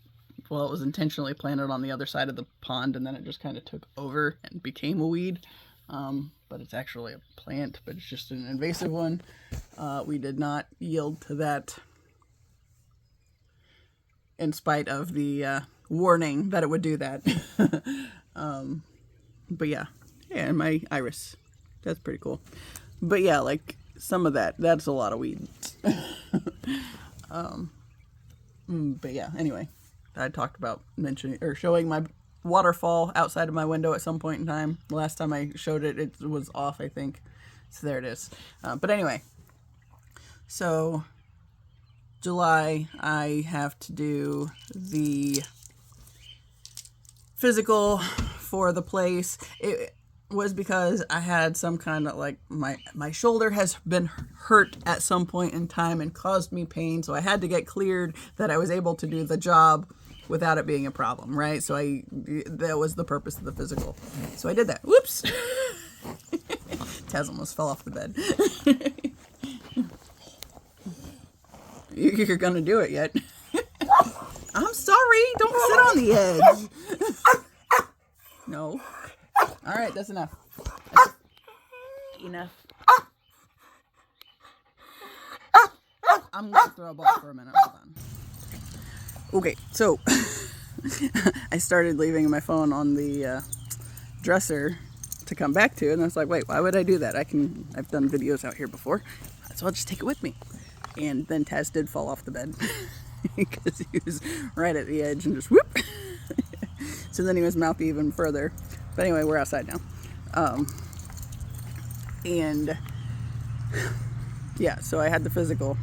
S1: planted on the other side of the pond, and then it just kind of took over and became a weed. But it's actually a plant, but it's just an invasive one. We did not yield to that, in spite of the warning that it would do that. But yeah, and my iris. That's pretty cool. But yeah, like some of that's a lot of weeds. But yeah, anyway, I talked about showing my waterfall outside of my window at some point in time. The last time I showed it, it was off, I think. So there it is. But anyway, so July, I have to do the physical for the place. It was because I had some kind of like my shoulder has been hurt at some point in time and caused me pain, so I had to get cleared that I was able to do the job without it being a problem, right? So that was the purpose of the physical. So I did that. Whoops. Taz almost fell off the bed. You're gonna do it yet. I'm sorry. Don't sit on the edge. No. All right, that's enough. Enough. I'm gonna throw a ball for a minute. Hold on. Okay, so I started leaving my phone on the dresser to come back to, and I was like, wait, why would I do that? I've done videos out here before, so I'll just take it with me. And then Taz did fall off the bed because he was right at the edge and just whoop. So then he was mouthy even further. But anyway, we're outside now. And yeah, so I had the physical,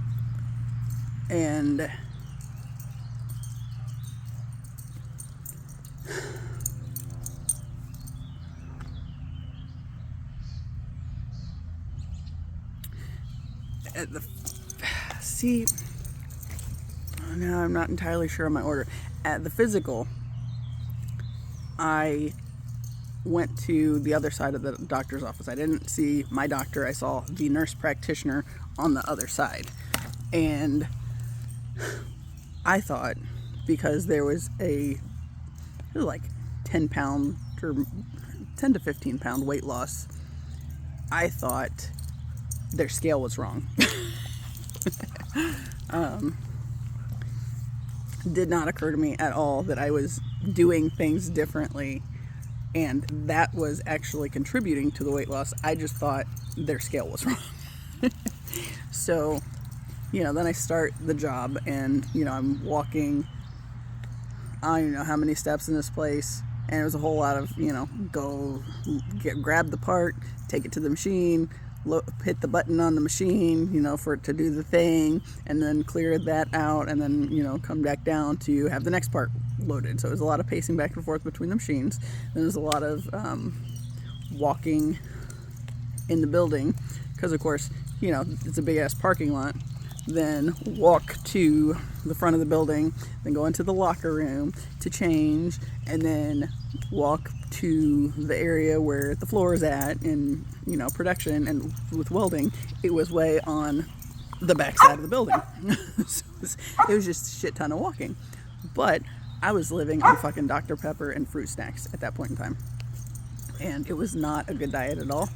S1: and no, I'm not entirely sure on my order. At the physical, I went to the other side of the doctor's office. I didn't see my doctor. I saw the nurse practitioner on the other side. And I thought, because there was like 10 pound or 10 to 15 pound weight loss, I thought their scale was wrong. Did not occur to me at all that I was doing things differently, and that was actually contributing to the weight loss. I just thought their scale was wrong. So, then I start the job, and I'm walking, I don't know how many steps in this place, and it was a whole lot of go grab the part, take it to the machine, hit the button on the machine, for it to do the thing, and then clear that out, and then, come back down to have the next part loaded. So it was a lot of pacing back and forth between the machines. There was a lot of walking in the building, because of course, it's a big ass parking lot. Then walk to the front of the building, then go into the locker room to change, and then walk to the area where the floor is at in production. And with welding, it was way on the back side of the building. So it was just a shit ton of walking. But I was living on fucking Dr. Pepper and fruit snacks at that point in time, and it was not a good diet at all.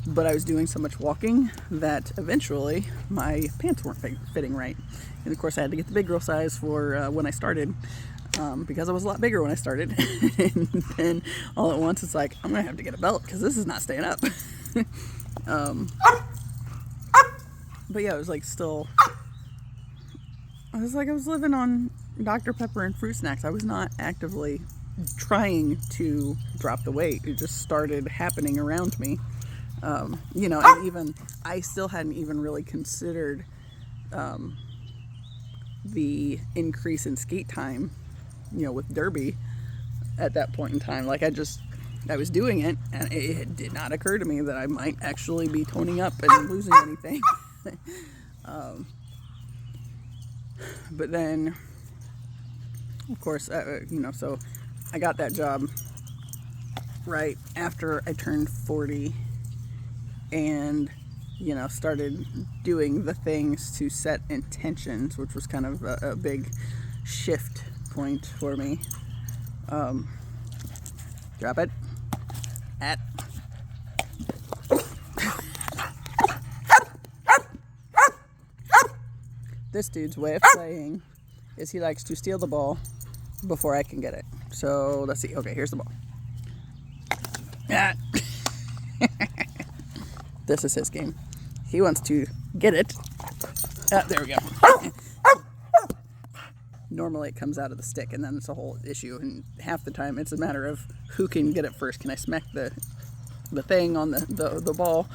S1: But I was doing so much walking that eventually my pants weren't fitting right. And of course I had to get the big girl size for when I started, because I was a lot bigger when I started. And then all at once it's like, I'm going to have to get a belt because this is not staying up. But yeah, it was like I was living on Dr. Pepper and fruit snacks. I was not actively trying to drop the weight. It just started happening around me. And even I still hadn't even really considered the increase in skate time, with derby at that point in time. Like I was doing it, and it did not occur to me that I might actually be toning up and losing anything. But then, of course, so I got that job right after I turned 40. And started doing the things to set intentions, which was kind of a big shift point for me. Drop it. At. This dude's way of playing is he likes to steal the ball before I can get it. So let's see. Okay, here's the ball. Ah. This is his game. He wants to get it. There we go. Normally it comes out of the stick, and then it's a whole issue. And half the time it's a matter of who can get it first. Can I smack the thing on the ball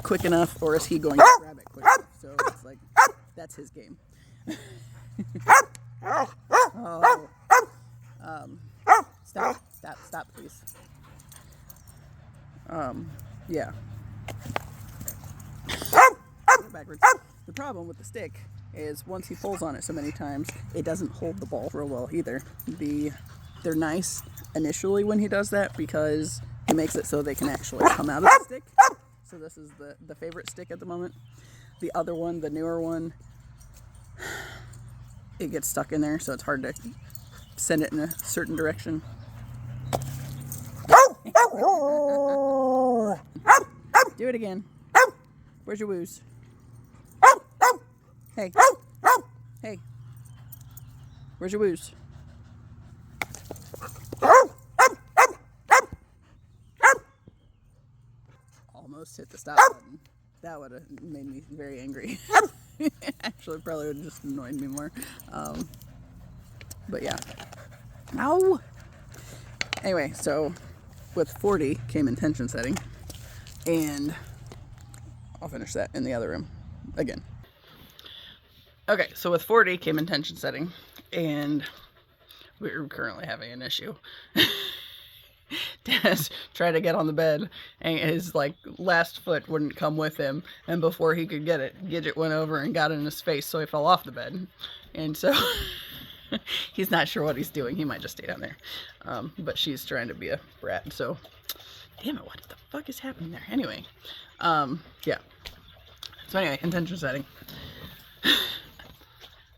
S1: quick enough, or is he going to grab it quick enough? So it's like, that's his game. Oh. Stop, please. Yeah. Backwards. The problem with the stick is once he pulls on it so many times, it doesn't hold the ball real well either. They're nice initially when he does that because he makes it so they can actually come out of the stick. So this is the favorite stick at the moment. The other one, the newer one, it gets stuck in there, so it's hard to send it in a certain direction. Do it again. Where's your woos? Hey. Hey. Where's your woos? Almost hit the stop button. That would have made me very angry. Actually, probably would have just annoyed me more. But yeah. Ow! Anyway, so with 40 came intention setting. And I'll finish that in the other room again. Okay, so with 40 came intention setting. And we're currently having an issue. Dennis tried to get on the bed and his like last foot wouldn't come with him, and before he could get it, Gidget went over and got in his face, so he fell off the bed. And so he's not sure what he's doing. He might just stay down there, but she's trying to be a brat. So damn it, what the fuck is happening there? Anyway, yeah, so anyway, intention setting.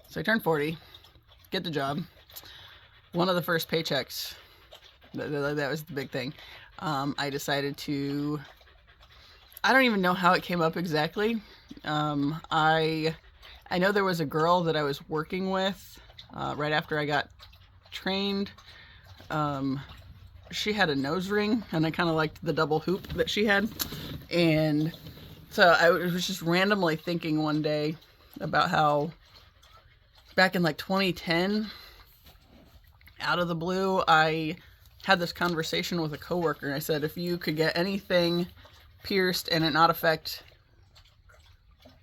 S1: So I turned 40, get the job. One of the first paychecks, that was the big thing. I decided to, I don't even know how it came up exactly. I know there was a girl that I was working with right after I got trained. She had a nose ring, and I kind of liked the double hoop that she had. And so I was just randomly thinking one day about how back in like 2010, out of the blue, I had this conversation with a coworker, and I said, if you could get anything pierced and it not affect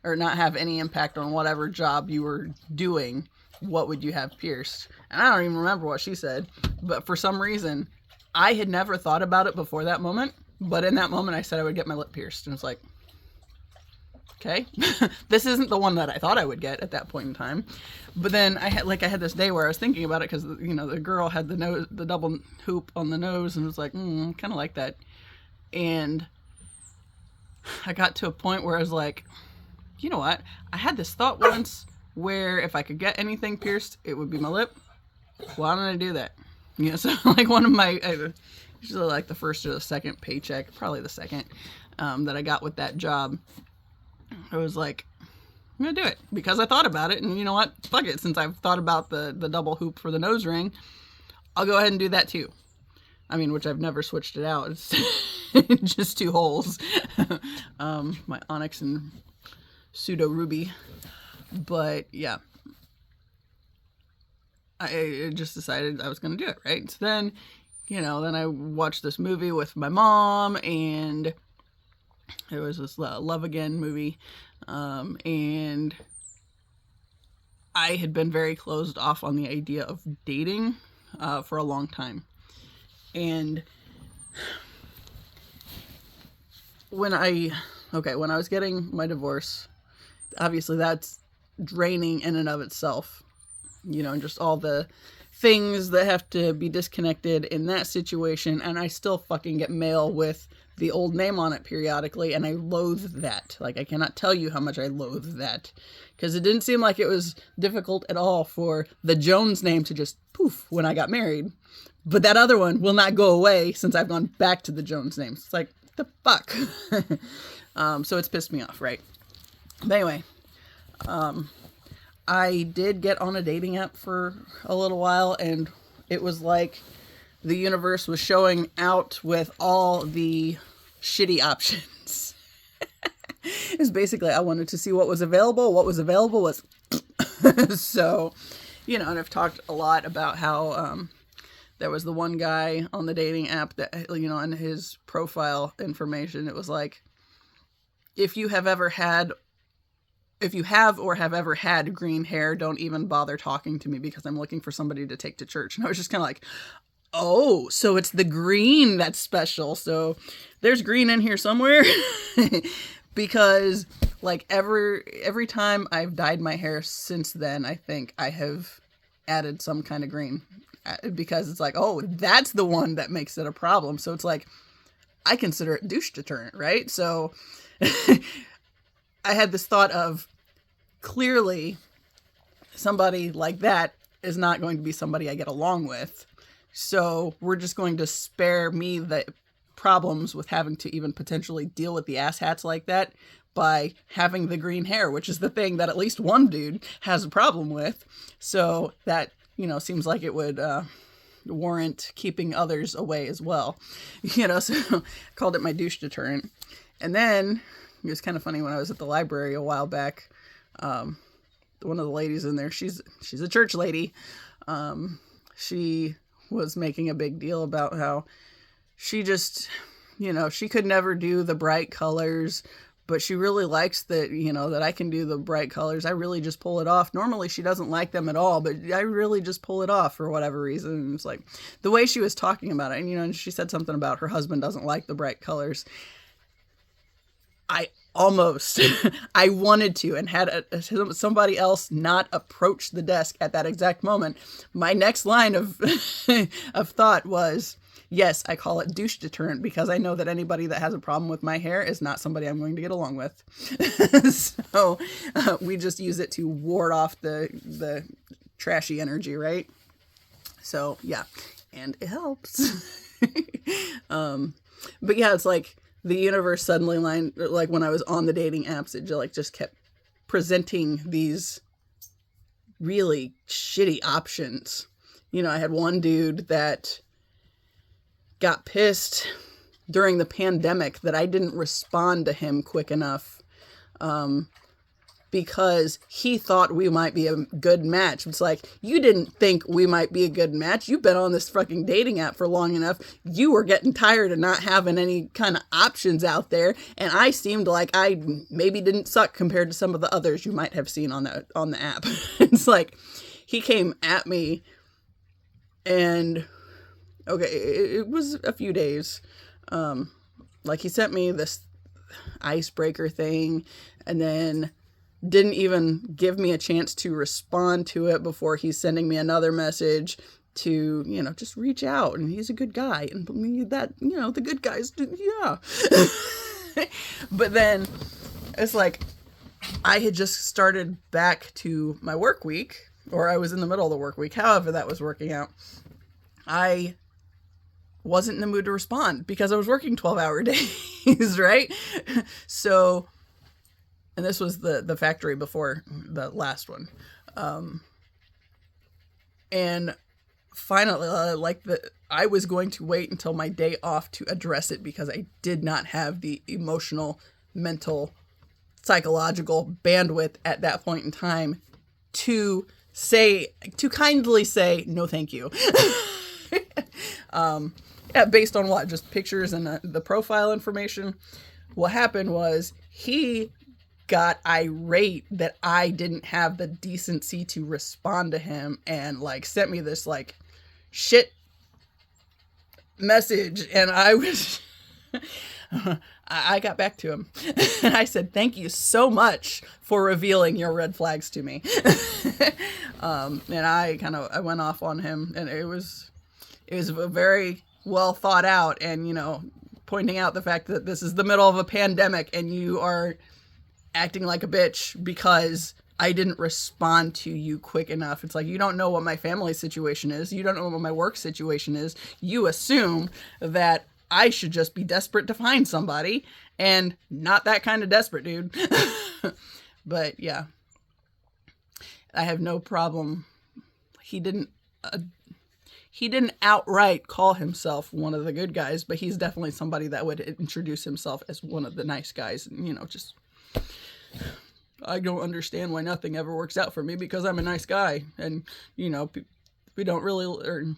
S1: or not have any impact on whatever job you were doing, what would you have pierced? And I don't even remember what she said, but for some reason, I had never thought about it before that moment, but in that moment I said I would get my lip pierced, and it's like, okay, this isn't the one that I thought I would get at that point in time. But then I had this day where I was thinking about it because, you know, the girl had the double hoop on the nose, and it was like, kind of like that. And I got to a point where I was like, you know what? I had this thought once where if I could get anything pierced, it would be my lip. Why don't I do that? You know, so like one of my, usually like the first or the second paycheck, probably the second, that I got with that job, I was like, I'm going to do it because I thought about it, and you know what? Fuck it. Since I've thought about the double hoop for the nose ring, I'll go ahead and do that too. I mean, which I've never switched it out. It's just 2 holes. My onyx and pseudo ruby. But yeah, I just decided I was going to do it, right? So then, you know, then I watched this movie with my mom, and it was this Love Again movie, and I had been very closed off on the idea of dating for a long time. And when I was getting my divorce, obviously that's draining in and of itself, you know, and just all the things that have to be disconnected in that situation. And I still fucking get mail with the old name on it periodically, and I loathe that. Like, I cannot tell you how much I loathe that, because it didn't seem like it was difficult at all for the Jones name to just poof when I got married, but that other one will not go away since I've gone back to the Jones name. It's like, the fuck. So it's pissed me off, right? But anyway, I did get on a dating app for a little while, and it was like the universe was showing out with all the shitty options. It's basically, I wanted to see what was available. What was available was so, you know, and I've talked a lot about how there was the one guy on the dating app that, you know, in his profile information, it was like, if you have or have ever had green hair, don't even bother talking to me because I'm looking for somebody to take to church. And I was just kind of like, oh, so it's the green that's special. So there's green in here somewhere. Because like every time I've dyed my hair since then, I think I have added some kind of green, because it's like, oh, that's the one that makes it a problem. So it's like, I consider it douche deterrent, right? So I had this thought of, clearly somebody like that is not going to be somebody I get along with. So we're just going to spare me the problems with having to even potentially deal with the asshats like that by having the green hair, which is the thing that at least one dude has a problem with. So that, seems like it would warrant keeping others away as well. So I called it my douche deterrent. And then it was kind of funny when I was at the library a while back. One of the ladies in there, she's a church lady. She was making a big deal about how she just, she could never do the bright colors, but she really likes that, that I can do the bright colors. I really just pull it off. Normally she doesn't like them at all, but I really just pull it off for whatever reason. And it's like the way she was talking about it, and, and she said something about her husband doesn't like the bright colors. I wanted to, and had somebody else not approach the desk at that exact moment. My next line of of thought was, yes, I call it douche deterrent, because I know that anybody that has a problem with my hair is not somebody I'm going to get along with. So we just use it to ward off the trashy energy, right? So yeah, and it helps. But yeah, it's like the universe suddenly like when I was on the dating apps, it just kept presenting these really shitty options. I had one dude that got pissed during the pandemic that I didn't respond to him quick enough, because he thought we might be a good match. It's like, you didn't think we might be a good match. You've been on this fucking dating app for long enough. You were getting tired of not having any kind of options out there. And I seemed like I maybe didn't suck compared to some of the others you might have seen on the app. It's like, he came at me, and okay, it was a few days. Like, he sent me this icebreaker thing, and then didn't even give me a chance to respond to it before he's sending me another message to, just reach out. And he's a good guy. And that, the good guys do, yeah. But then it's like, I had just started back to my work week, or I was in the middle of the work week, however that was working out. I wasn't in the mood to respond because I was working 12-hour days, right? So, and this was the factory before the last one. And finally, I was going to wait until my day off to address it, because I did not have the emotional, mental, psychological bandwidth at that point in time to kindly say, no, thank you. Yeah, based on what? Just pictures and the profile information. What happened was he got irate that I didn't have the decency to respond to him, and sent me this shit message. And I was I got back to him and I said, thank you so much for revealing your red flags to me. And I went off on him, and it was a very well thought out, and pointing out the fact that this is the middle of a pandemic and you are acting like a bitch because I didn't respond to you quick enough. It's like, you don't know what my family situation is. You don't know what my work situation is. You assume that I should just be desperate to find somebody, and not that kind of desperate, dude. But yeah, I have no problem. He didn't outright call himself one of the good guys, but he's definitely somebody that would introduce himself as one of the nice guys. And, just, I don't understand why nothing ever works out for me because I'm a nice guy. And, we don't really learn.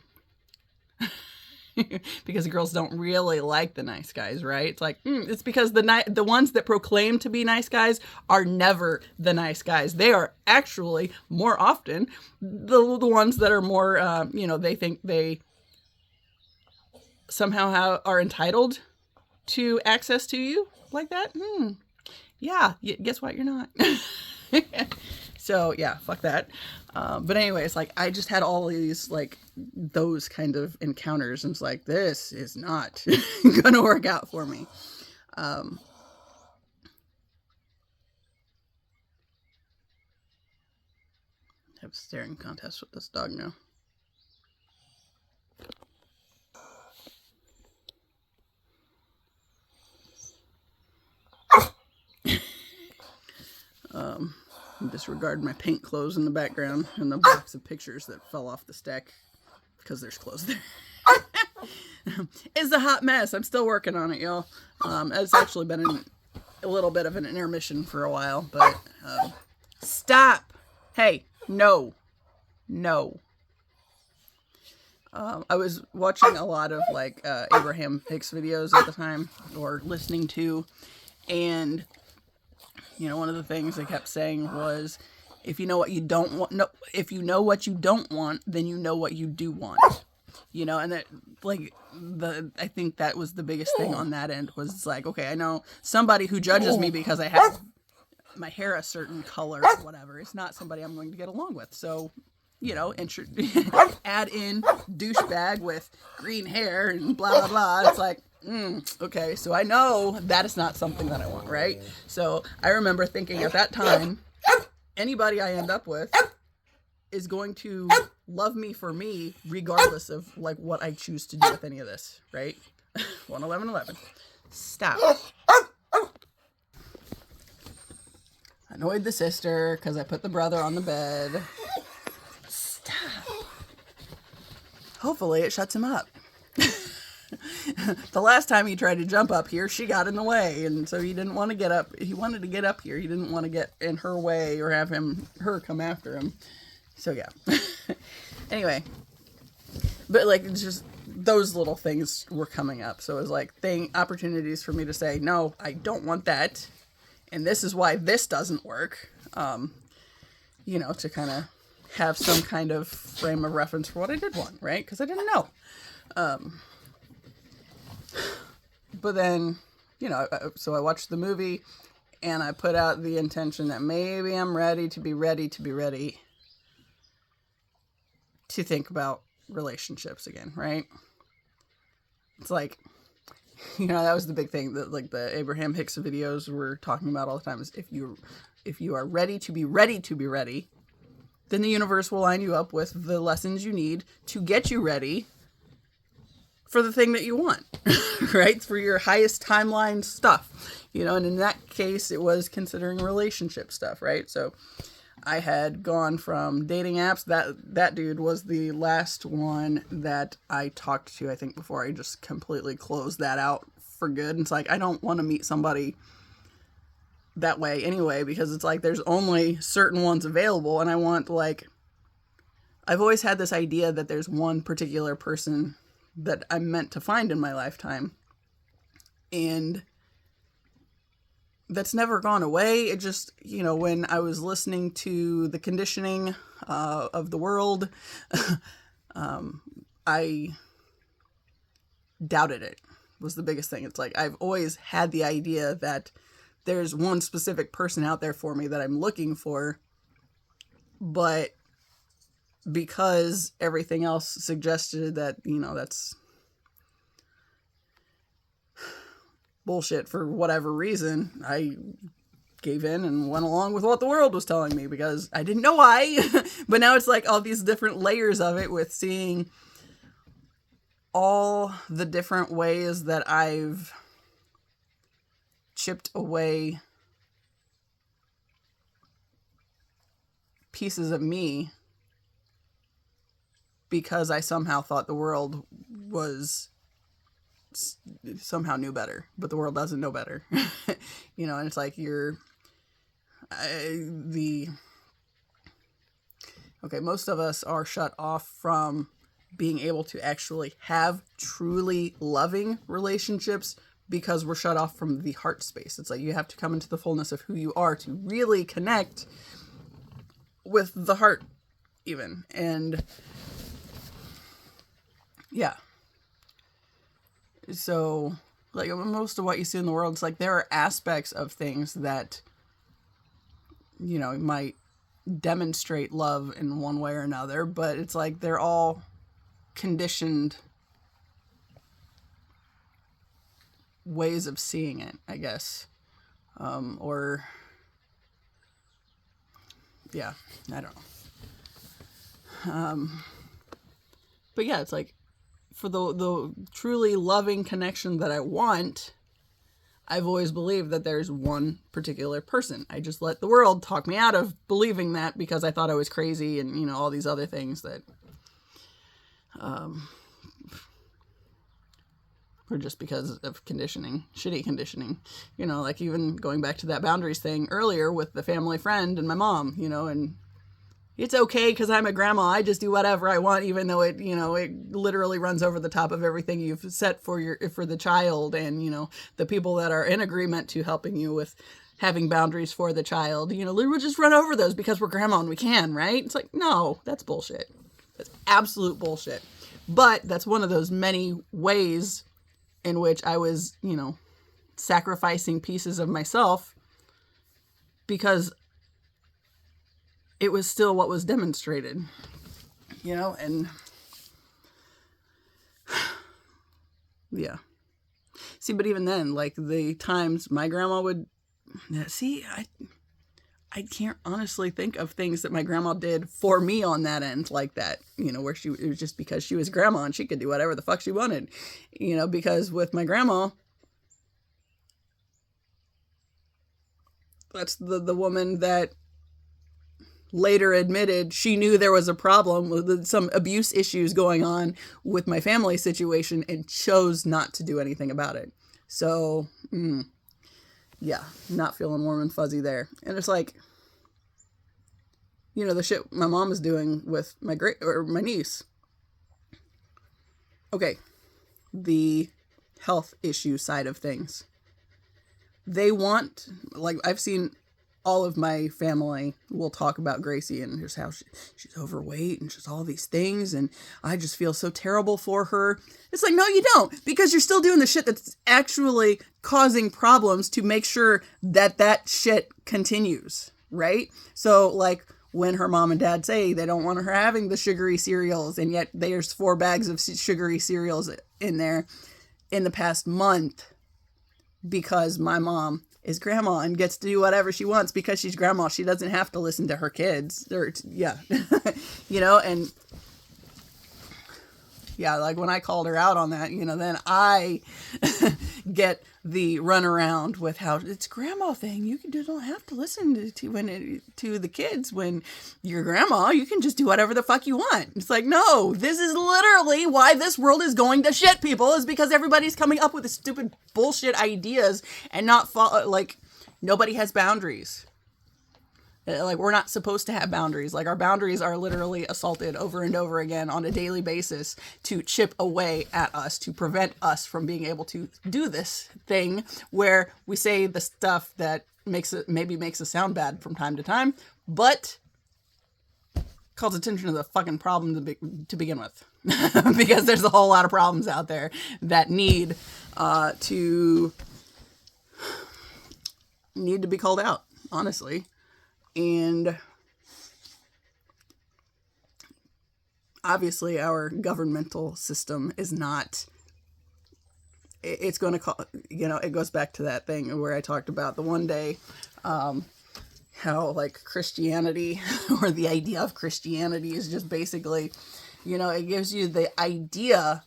S1: Because girls don't really like the nice guys, right? It's like, it's because the ones that proclaim to be nice guys are never the nice guys. They are actually more often the ones that are more, they think they somehow are entitled to access to you like that. Yeah, guess what? You're not. So yeah, fuck that. But anyways, I just had all these those kind of encounters, and it's like, this is not gonna work out for me. have a staring contest with this dog now. Disregard my paint clothes in the background and the box of pictures that fell off the stack because there's clothes there. It's a hot mess. I'm still working on it, y'all. It's actually been a little bit of an intermission for a while, but stop. Hey, no. I was watching a lot of like Abraham Hicks videos at the time, or listening to, and you know, one of the things they kept saying was, if you know what you don't want, no, if you know what you don't want, then you know what you do want. You know, and that, like, I think that was the biggest thing on that end, was it's like, okay, I know somebody who judges me because I have my hair a certain color or whatever. It's not somebody I'm going to get along with. So, you know, add in douchebag with green hair and blah, blah, blah. It's like, okay, so I know that is not something that I want, right? So I remember thinking at that time, anybody I end up with is going to love me for me, regardless of like what I choose to do with any of this, right? 11111. Stop. Annoyed the sister because I put the brother on the bed. Stop. Hopefully it shuts him up. The last time he tried to jump up here, she got in the way, and so he didn't want to get up. He wanted to get up here. He didn't want to get in her way or have her come after him. So yeah. Anyway, but like, it's just those little things were coming up. So it was like opportunities for me to say, no, I don't want that, and this is why this doesn't work. You know, to kind of have some kind of frame of reference for what I did want, right? Because I didn't know. But then, you know, so I watched the movie, and I put out the intention that maybe I'm ready to think about relationships again, right? It's like, you know, that was the big thing that like the Abraham Hicks videos were talking about all the time, is if you are ready to be ready, then the universe will line you up with the lessons you need to get you ready for the thing that you want, right? For your highest timeline stuff, you know, and in that case, it was considering relationship stuff, right? So I had gone from dating apps. That dude was the last one that I talked to, I think, before I just completely closed that out for good. And it's like, I don't want to meet somebody that way anyway, because it's like, there's only certain ones available. And I want, like, I've always had this idea that there's one particular person that I'm meant to find in my lifetime. And that's never gone away. It just, you know, when I was listening to the conditioning of the world, I doubted it, was the biggest thing. It's like, I've always had the idea that there's one specific person out there for me that I'm looking for, but because everything else suggested that, you know, that's bullshit for whatever reason, I gave in and went along with what the world was telling me, because I didn't know why. But now it's like all these different layers of it, with seeing all the different ways that I've chipped away pieces of me because I somehow thought the world was somehow knew better, but the world doesn't know better. You know, and it's like most of us are shut off from being able to actually have truly loving relationships because we're shut off from the heart space. It's like, you have to come into the fullness of who you are to really connect with the heart even. And yeah. So, like, most of what you see in the world, it's like there are aspects of things that, you know, might demonstrate love in one way or another, but it's like they're all conditioned ways of seeing it, I guess. Or, yeah, I don't know. But yeah, it's like, for the truly loving connection that I want, I've always believed that there's one particular person. I just let the world talk me out of believing that because I thought I was crazy and, you know, all these other things that were just because of conditioning, shitty conditioning. You know, like even going back to that boundaries thing earlier with the family friend and my mom, you know, and it's okay because I'm a grandma. I just do whatever I want, even though it, you know, it literally runs over the top of everything you've set for the child, and, you know, the people that are in agreement to helping you with having boundaries for the child. You know, we'll just run over those because we're grandma and we can, right? It's like, no, that's bullshit. That's absolute bullshit. But that's one of those many ways in which I was, you know, sacrificing pieces of myself because it was still what was demonstrated, you know, and yeah. See, but even then, like the times my grandma would, see, I can't honestly think of things that my grandma did for me on that end like that, you know, where it was just because she was grandma and she could do whatever the fuck she wanted, you know, because with my grandma, that's the woman that later admitted she knew there was a problem with some abuse issues going on with my family situation and chose not to do anything about it. So, yeah, not feeling warm and fuzzy there. And it's like, you know, the shit my mom is doing with my niece. Okay, the health issue side of things. They want, like, I've seen all of my family will talk about Gracie and just how she's overweight and just all these things, and I just feel so terrible for her. It's like, no, you don't, because you're still doing the shit that's actually causing problems to make sure that shit continues, right? So, like, when her mom and dad say they don't want her having the sugary cereals, and yet there's 4 bags of sugary cereals in there in the past month because my mom is grandma and gets to do whatever she wants because she's grandma. She doesn't have to listen to her kids. Yeah. You know, and yeah, like when I called her out on that, you know, then I get the runaround with how it's grandma thing. You don't have to listen to the kids when you're grandma. You can just do whatever the fuck you want. It's like, no, this is literally why this world is going to shit, people, is because everybody's coming up with the stupid bullshit ideas and not like nobody has boundaries. Like, we're not supposed to have boundaries. Like, our boundaries are literally assaulted over and over again on a daily basis to chip away at us, to prevent us from being able to do this thing where we say the stuff that makes us sound bad from time to time, but calls attention to the fucking problem to begin with. Because there's a whole lot of problems out there that need to be called out, honestly. And obviously our governmental system is not, it's going to call, you know, it goes back to that thing where I talked about the one day, how like Christianity or the idea of Christianity is just basically, you know, it gives you the idea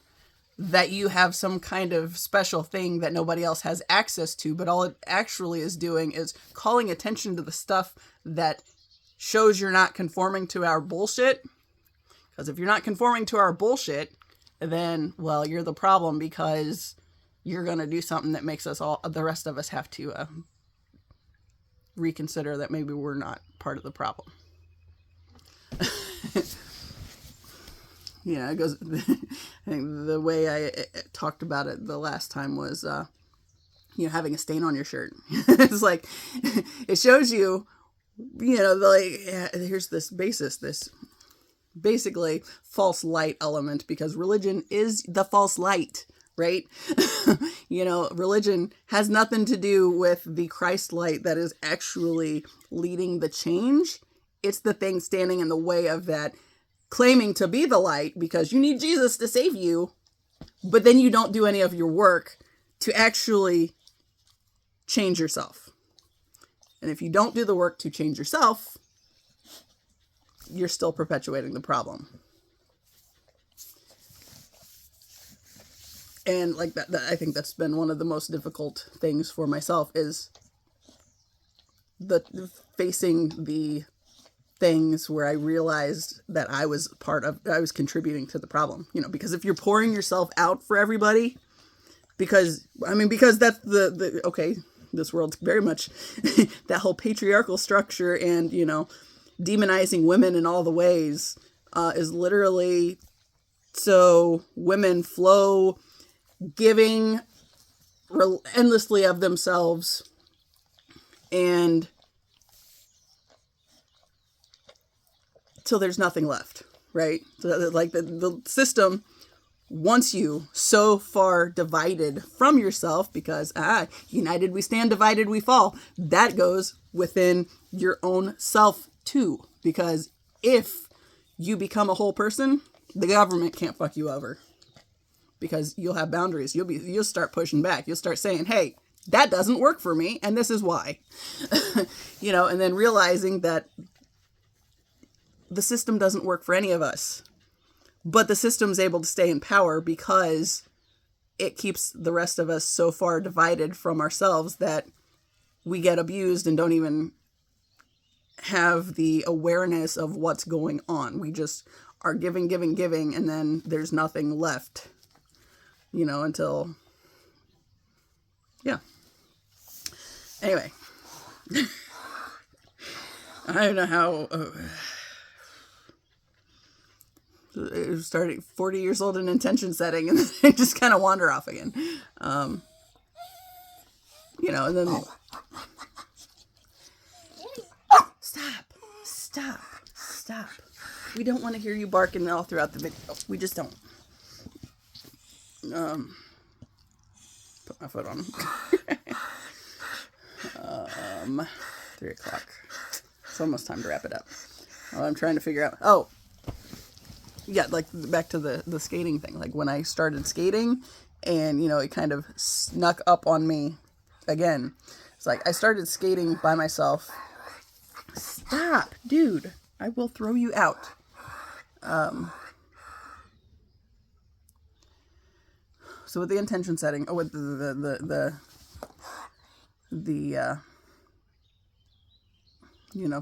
S1: that you have some kind of special thing that nobody else has access to, but all it actually is doing is calling attention to the stuff that shows you're not conforming to our bullshit. Because if you're not conforming to our bullshit, then, well, you're the problem because you're going to do something that makes the rest of us have to reconsider that maybe we're not part of the problem. Yeah, it goes, I think the way I talked about it the last time was, you know, having a stain on your shirt. It's like, it shows you, you know, here's this basically false light element, because religion is the false light, right? You know, religion has nothing to do with the Christ light that is actually leading the change. It's the thing standing in the way of that, claiming to be the light because you need Jesus to save you, but then you don't do any of your work to actually change yourself. And if you don't do the work to change yourself, you're still perpetuating the problem. And like that I think that's been one of the most difficult things for myself, is the facing the things where I realized that I was contributing to the problem, because if you're pouring yourself out for everybody, because that's okay, this world's very much that whole patriarchal structure, and, demonizing women in all the ways, is literally so women flow giving endlessly of themselves, and till there's nothing left, right? So like the system wants you so far divided from yourself, because united we stand, divided we fall. That goes within your own self too, because if you become a whole person, the government can't fuck you over, because you'll have boundaries. You'll start pushing back. You'll start saying, hey, that doesn't work for me, and this is why. And then realizing that the system doesn't work for any of us, but the system's able to stay in power because it keeps the rest of us so far divided from ourselves that we get abused and don't even have the awareness of what's going on. We just are giving, and then there's nothing left, until, yeah. Anyway, I don't know how... starting 40 years old in intention setting, and then just kind of wander off again. And then stop. We don't want to hear you barking all throughout the video. We just don't. Put my foot on. 3 o'clock. It's almost time to wrap it up. Well, I'm trying to figure out. Oh. Yeah, like back to the skating thing. Like when I started skating, and it kind of snuck up on me again. It's like I started skating by myself. Stop, dude! I will throw you out. So with the intention setting, with the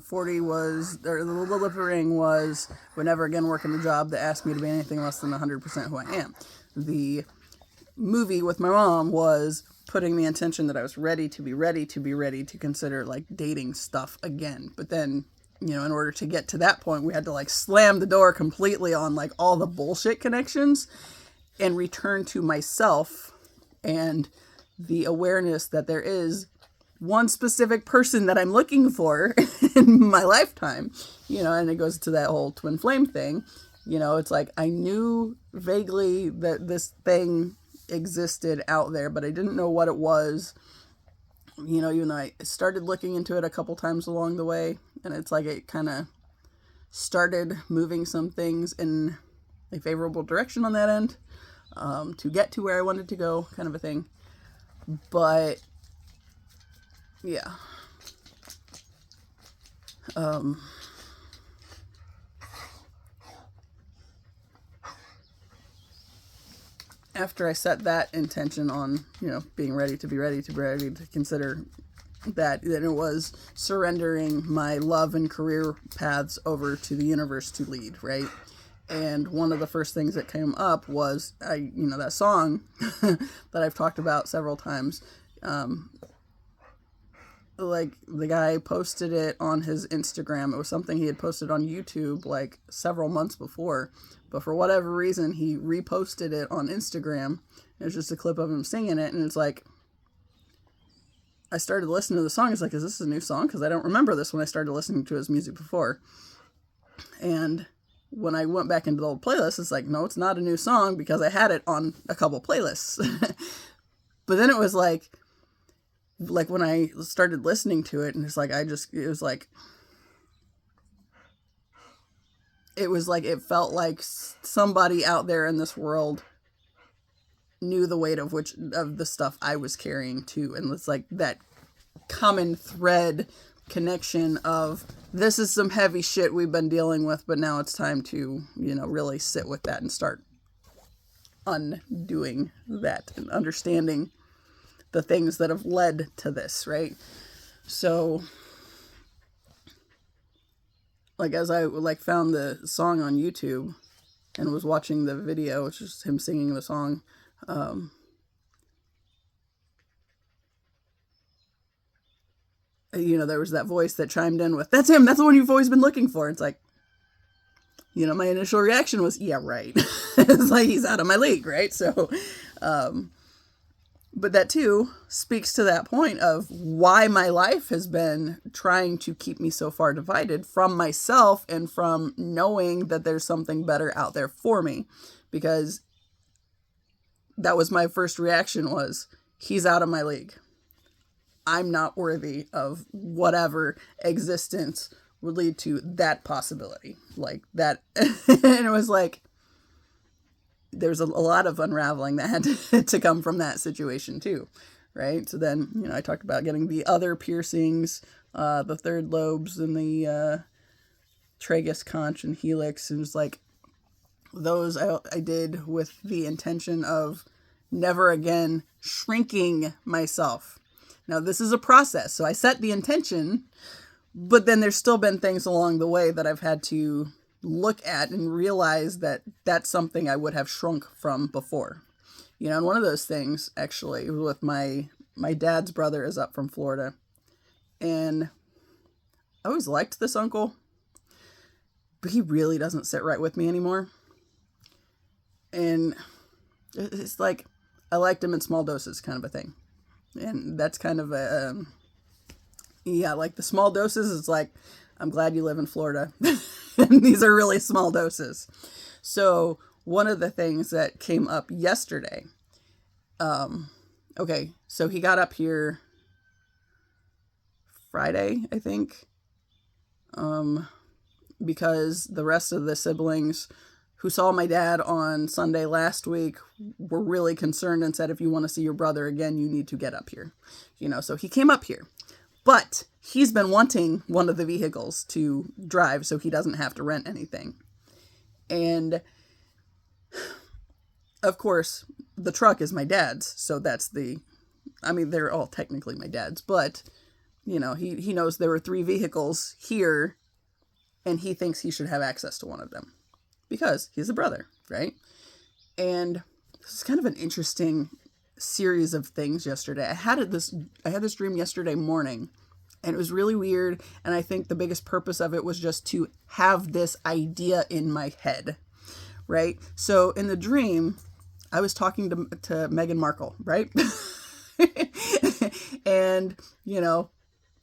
S1: 40 was, or the lip ring was, would never again work in a job that asked me to be anything less than 100% who I am. The movie with my mom was putting the intention that I was ready to consider like dating stuff again. But then, in order to get to that point, we had to like slam the door completely on like all the bullshit connections and return to myself and the awareness that there is one specific person that I'm looking for in my lifetime, and it goes to that whole twin flame thing. It's like I knew vaguely that this thing existed out there, but I didn't know what it was. Even though I started looking into it a couple times along the way, and it's like it kind of started moving some things in a favorable direction on that end, to get to where I wanted to go, kind of a thing. But yeah. After I set that intention on, being ready to consider that, then it was surrendering my love and career paths over to the universe to lead, right? And one of the first things that came up was, that song that I've talked about several times. Like the guy posted it on his Instagram. It was something he had posted on YouTube like several months before, but for whatever reason he reposted it on Instagram. It was just a clip of him singing it, and it's like I started listening to the song. It's like, is this a new song? Because I don't remember this when I started listening to his music before. And when I went back into the old playlist, it's like, no, it's not a new song, because I had it on a couple playlists. But then it was like when I started listening to it, and it's like, it felt like somebody out there in this world knew the weight of the stuff I was carrying too. And it's like that common thread connection of, this is some heavy shit we've been dealing with, but now it's time to, really sit with that and start undoing that and understanding the things that have led to this, right? So, like, as I found the song on YouTube and was watching the video, it's just him singing the song. There was that voice that chimed in with, "That's him. That's the one you've always been looking for." It's like, my initial reaction was, yeah, right. It's like, he's out of my league, right? So, but that too speaks to that point of why my life has been trying to keep me so far divided from myself and from knowing that there's something better out there for me. Because that was my first reaction, was, he's out of my league. I'm not worthy of whatever existence would lead to that possibility. Like that. And it was like, there's a lot of unraveling that had to come from that situation too. Right. So then, I talked about getting the other piercings, the third lobes and the tragus, conch, and helix. And it was like, those I did with the intention of never again shrinking myself. Now, this is a process. So I set the intention, but then there's still been things along the way that I've had to look at and realize that that's something I would have shrunk from before. And one of those things, actually, with my dad's brother is up from Florida. And I always liked this uncle, but he really doesn't sit right with me anymore. And it's like, I liked him in small doses kind of a thing. And that's kind of a, like the small doses, it's like, I'm glad you live in Florida. And these are really small doses. So one of the things that came up yesterday, okay, so he got up here Friday, I think, because the rest of the siblings who saw my dad on Sunday last week were really concerned and said, if you want to see your brother again, you need to get up here. So he came up here. But he's been wanting one of the vehicles to drive so he doesn't have to rent anything. And, of course, the truck is my dad's. So that's they're all technically my dad's. But, he knows there were 3 vehicles here, and he thinks he should have access to one of them. Because he's a brother, right? And this is kind of an interesting series of things yesterday. I had this dream yesterday morning, and it was really weird. And I think the biggest purpose of it was just to have this idea in my head, right? So in the dream, I was talking to Meghan Markle, right? And, of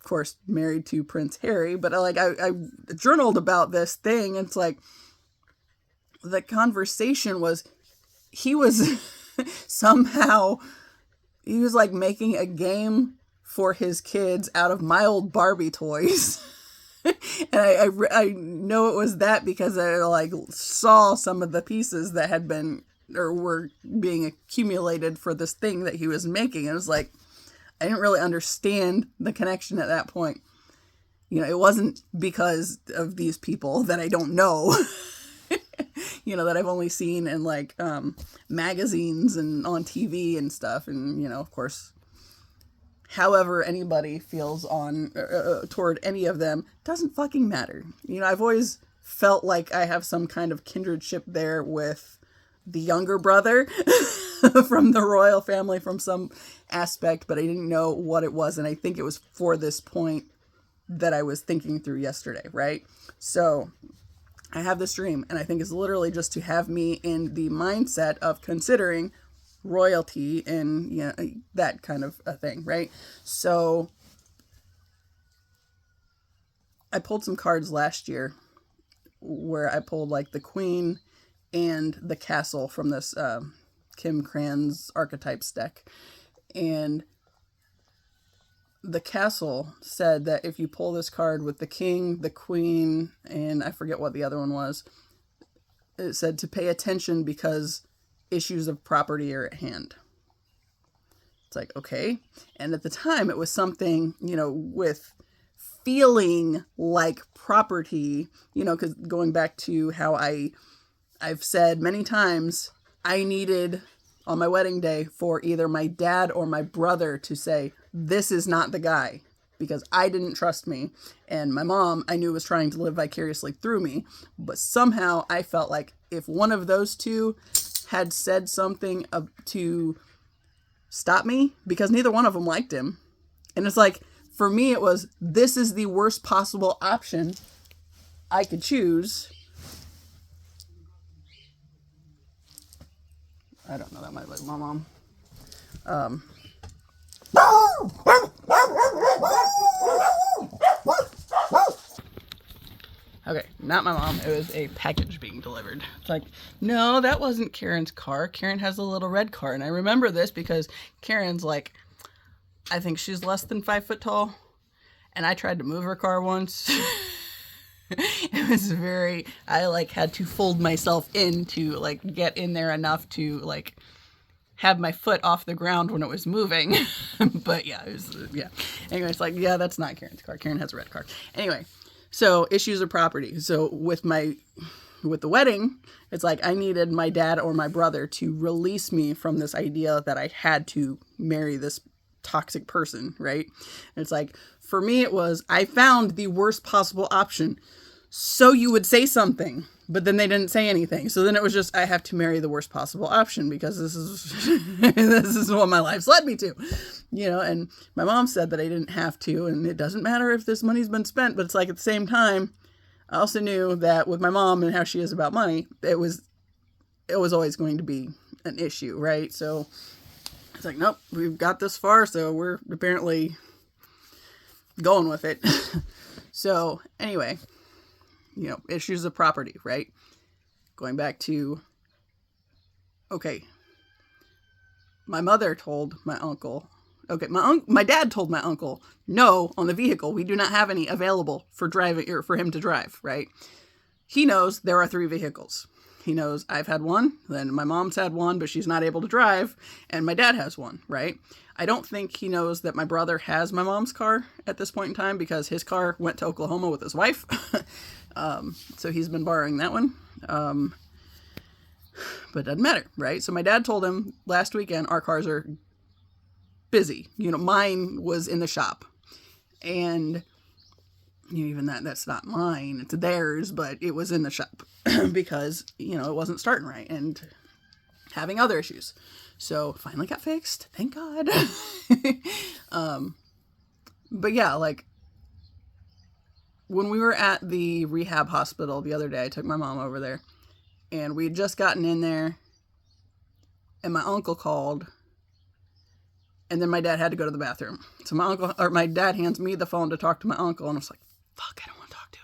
S1: course, married to Prince Harry. But I journaled about this thing, and it's like, the conversation was, he was somehow, he was like making a game for his kids out of my old Barbie toys. And I know it was that because I saw some of the pieces that had been, or were being accumulated for this thing that he was making. And it was like, I didn't really understand the connection at that point. It wasn't because of these people that I don't know. That I've only seen in magazines and on TV and stuff. And, of course, however anybody feels on toward any of them doesn't fucking matter. I've always felt like I have some kind of kindredship there with the younger brother from the royal family from some aspect, but I didn't know what it was. And I think it was for this point that I was thinking through yesterday, right? So I have this dream, and I think it's literally just to have me in the mindset of considering royalty and, that kind of a thing, right? So I pulled some cards last year where I pulled the Queen and the Castle from this Kim Krans Archetypes deck. And the Castle said that if you pull this card with the King, the Queen, and I forget what the other one was, it said to pay attention because issues of property are at hand. It's like, okay. And at the time it was something, with feeling like property, you know, because going back to how I've said many times, I needed on my wedding day for either my dad or my brother to say, this is not the guy, because I didn't trust me. And my mom, I knew, was trying to live vicariously through me. But somehow I felt like if one of those two had said something to stop me, because neither one of them liked him. And it's like, for me, it was, this is the worst possible option I could choose. I don't know, that might be my mom. Okay, not my mom. It was a package being delivered. It's like, no, that wasn't Karen's car. Karen has a little red car. And I remember this because Karen's like, I think she's less than 5 foot tall. And I tried to move her car once. It was I like had to fold myself in to like get in there enough to like have my foot off the ground when it was moving. But yeah, it was, yeah. Anyway, it's like, yeah, that's not Karen's car. Karen has a red car. Anyway, so issues of property. So with the wedding, it's like I needed my dad or my brother to release me from this idea that I had to marry this toxic person, right? And it's like, for me, it was, I found the worst possible option. So you would say something, but then they didn't say anything. So then it was just, I have to marry the worst possible option because this is what my life's led me to, you know. And my mom said that I didn't have to, and it doesn't matter if this money's been spent, but it's like at the same time, I also knew that with my mom and how she is about money, it was always going to be an issue, right? So it's like, nope, we've got this far, so we're apparently going with it. So anyway, you know, issues of property, right? Going back to, okay, my mother told my uncle, okay, my dad told my uncle, no, on the vehicle, we do not have any available for driving or for him to drive, right? He knows there are 3 vehicles. He knows I've had one, then my mom's had one, but she's not able to drive, and my dad has one, right? I don't think he knows that my brother has my mom's car at this point in time because his car went to Oklahoma with his wife. So he's been borrowing that one. But it doesn't matter, right? So my dad told him last weekend, our cars are busy. You know, mine was in the shop. And you know, even that's not mine, it's theirs, but it was in the shop because, you know, it wasn't starting right and having other issues. So finally got fixed, thank God. But yeah, like when we were at the rehab hospital the other day, I took my mom over there and we had just gotten in there and my uncle called and then my dad had to go to the bathroom. So my dad hands me the phone to talk to my uncle and I was like, fuck, I don't want to talk to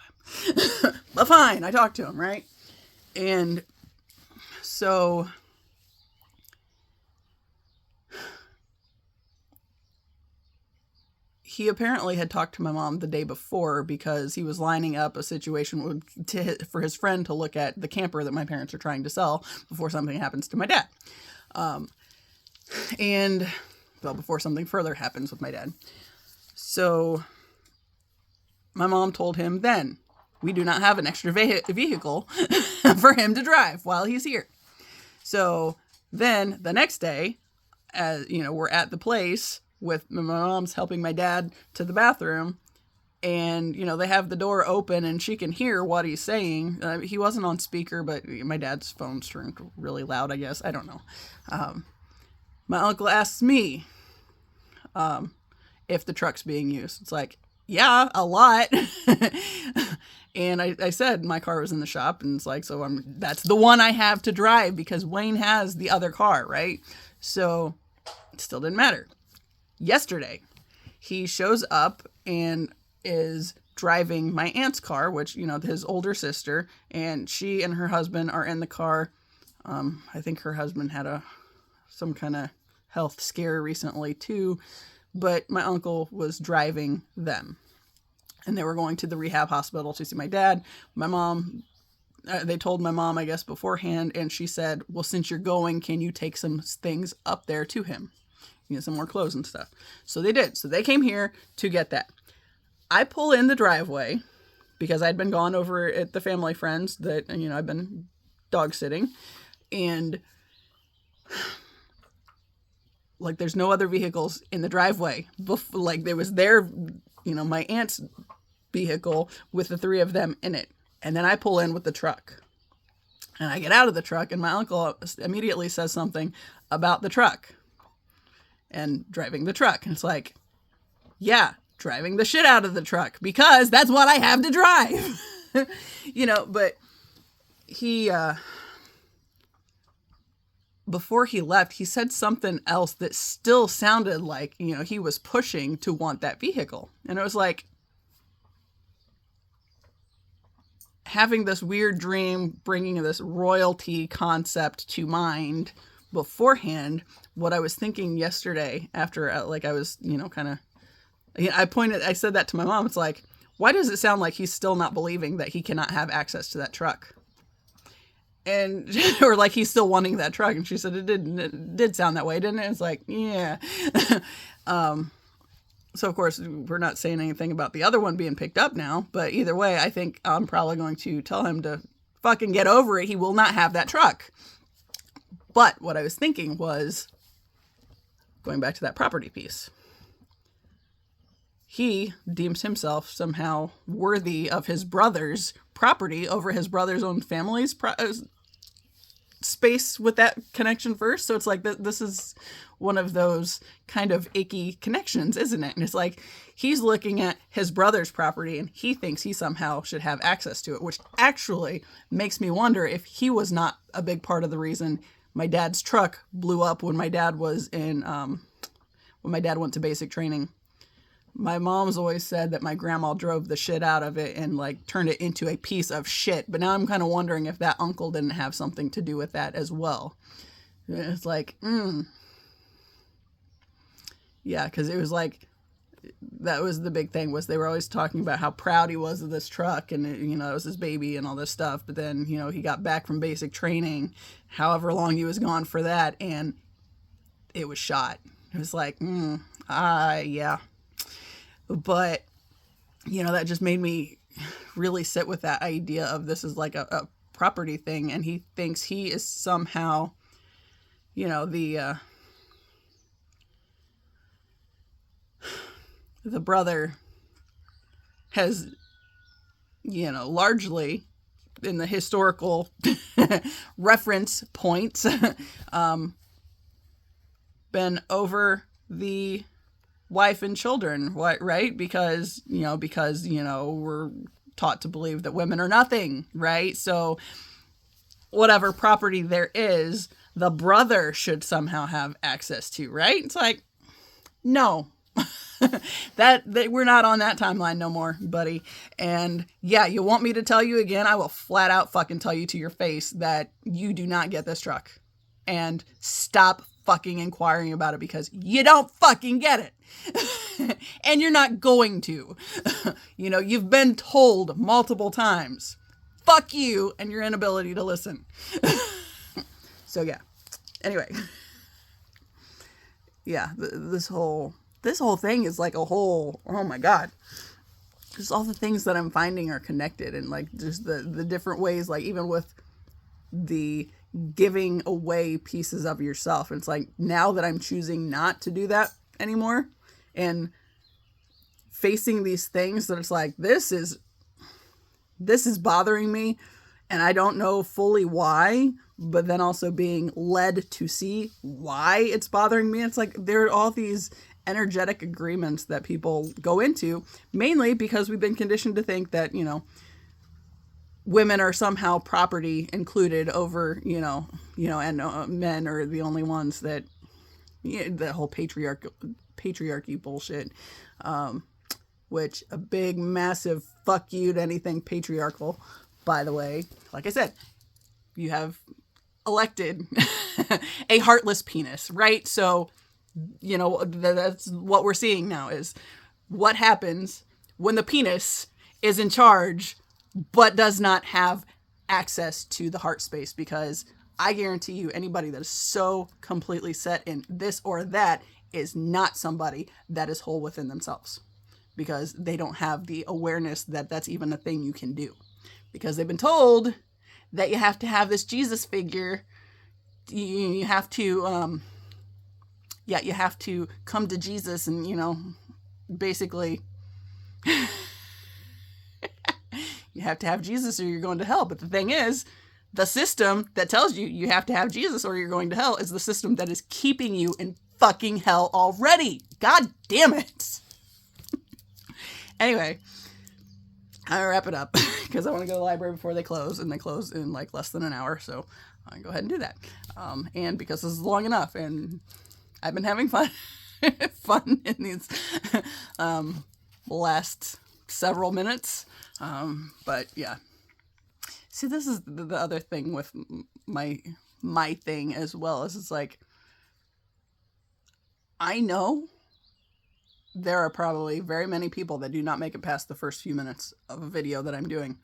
S1: him. But fine, I talked to him, right? And so he apparently had talked to my mom the day before because he was lining up a situation for his friend to look at the camper that my parents are trying to sell before something happens to my dad. And, well, before something further happens with my dad. So my mom told him then, we do not have an extra vehicle for him to drive while he's here. So then the next day, as you know, we're at the place with my mom's helping my dad to the bathroom and, you know, they have the door open and she can hear what he's saying. He wasn't on speaker, but my dad's phone's turned really loud, I guess. I don't know. My uncle asks me if the truck's being used. It's like, yeah, a lot. And I said my car was in the shop and it's like, so that's the one I have to drive because Wayne has the other car, right? So it still didn't matter. Yesterday, he shows up and is driving my aunt's car, which, you know, his older sister, and she and her husband are in the car. I think her husband had some kind of health scare recently too, but my uncle was driving them. And they were going to the rehab hospital to see my dad. My mom, they told my mom, I guess, beforehand, and she said, well, since you're going, can you take some things up there to him? You know, some more clothes and stuff. So they did. So they came here to get that. I pull in the driveway because I'd been gone over at the family friends that, I've been dog sitting, and like there's no other vehicles in the driveway. Like there was my aunt's vehicle with the three of them in it. And then I pull in with the truck. And I get out of the truck, and my uncle immediately says something about the truck and driving the truck. And it's like, yeah, driving the shit out of the truck because that's what I have to drive. But he, before he left, he said something else that still sounded like, he was pushing to want that vehicle. And it was like, having this weird dream, bringing this royalty concept to mind beforehand, what I was thinking yesterday after, I was, I said that to my mom. It's like, why does it sound like he's still not believing that he cannot have access to that truck? And, or like he's still wanting that truck. And she said, it did sound that way, didn't it? It's like, yeah. So, of course, we're not saying anything about the other one being picked up now. But either way, I think I'm probably going to tell him to fucking get over it. He will not have that truck. But what I was thinking was, going back to that property piece, he deems himself somehow worthy of his brother's property over his brother's own family's space with that connection first. So it's like, this is one of those kind of icky connections, isn't it? And it's like, he's looking at his brother's property and he thinks he somehow should have access to it, which actually makes me wonder if he was not a big part of the reason my dad's truck blew up when my dad was when my dad went to basic training. My mom's always said that my grandma drove the shit out of it and like turned it into a piece of shit. But now I'm kind of wondering if that uncle didn't have something to do with that as well. It's like, yeah, because it was like, that was the big thing, was they were always talking about how proud he was of this truck and, it was his baby and all this stuff. But then, he got back from basic training, however long he was gone for that, and it was shot. It was like, yeah. But, that just made me really sit with that idea of this is like a property thing. And he thinks he is somehow, the brother has, largely in the historical reference points, been over the wife and children, right? Because we're taught to believe that women are nothing, right? So whatever property there is, the brother should somehow have access to, right? It's like, no, that we're not on that timeline no more, buddy. And yeah, you want me to tell you again? I will flat out fucking tell you to your face that you do not get this truck, and stop fucking inquiring about it because you don't fucking get it. And you're not going to. You've been told multiple times. Fuck you and your inability to listen. So yeah. Anyway. Yeah, this whole thing is like a whole, oh my God. Just all the things that I'm finding are connected, and like just the different ways, like even with the giving away pieces of yourself. And it's like, now that I'm choosing not to do that anymore and facing these things that it's like, this is bothering me and I don't know fully why, but then also being led to see why it's bothering me. It's like, there are all these energetic agreements that people go into, mainly because we've been conditioned to think that, women are somehow property included over, and men are the only ones that, the whole patriarchy bullshit, which a big, massive fuck you to anything patriarchal, by the way. Like I said, you have elected a heartless penis, right? So, that's what we're seeing now is what happens when the penis is in charge but does not have access to the heart space, because I guarantee you anybody that is so completely set in this or that is not somebody that is whole within themselves. because they don't have the awareness that that's even a thing you can do. Because they've been told that you have to have this Jesus figure. You have to, you have to come to Jesus and, basically you have to have Jesus or you're going to hell. But the thing is, the system that tells you you have to have Jesus or you're going to hell is the system that is keeping you in fucking hell already. God damn it. Anyway, I'll wrap it up because I want to go to the library before they close, and they close in like less than an hour. So I can go ahead and do that. And because this is long enough, and I've been having fun in these last several minutes. But yeah. See, this is the other thing with my thing as well, is it's like, I know there are probably very many people that do not make it past the first few minutes of a video that I'm doing,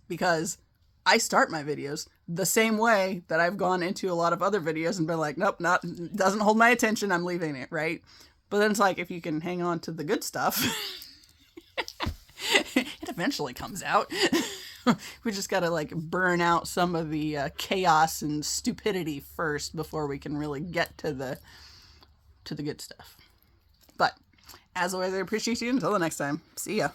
S1: because I start my videos the same way that I've gone into a lot of other videos and been like, nope, doesn't hold my attention, I'm leaving it, right? But then it's like, if you can hang on to the good stuff, it eventually comes out. We just gotta like burn out some of the chaos and stupidity first before we can really get to the good stuff. But as always, I appreciate you. Until the next time, see ya.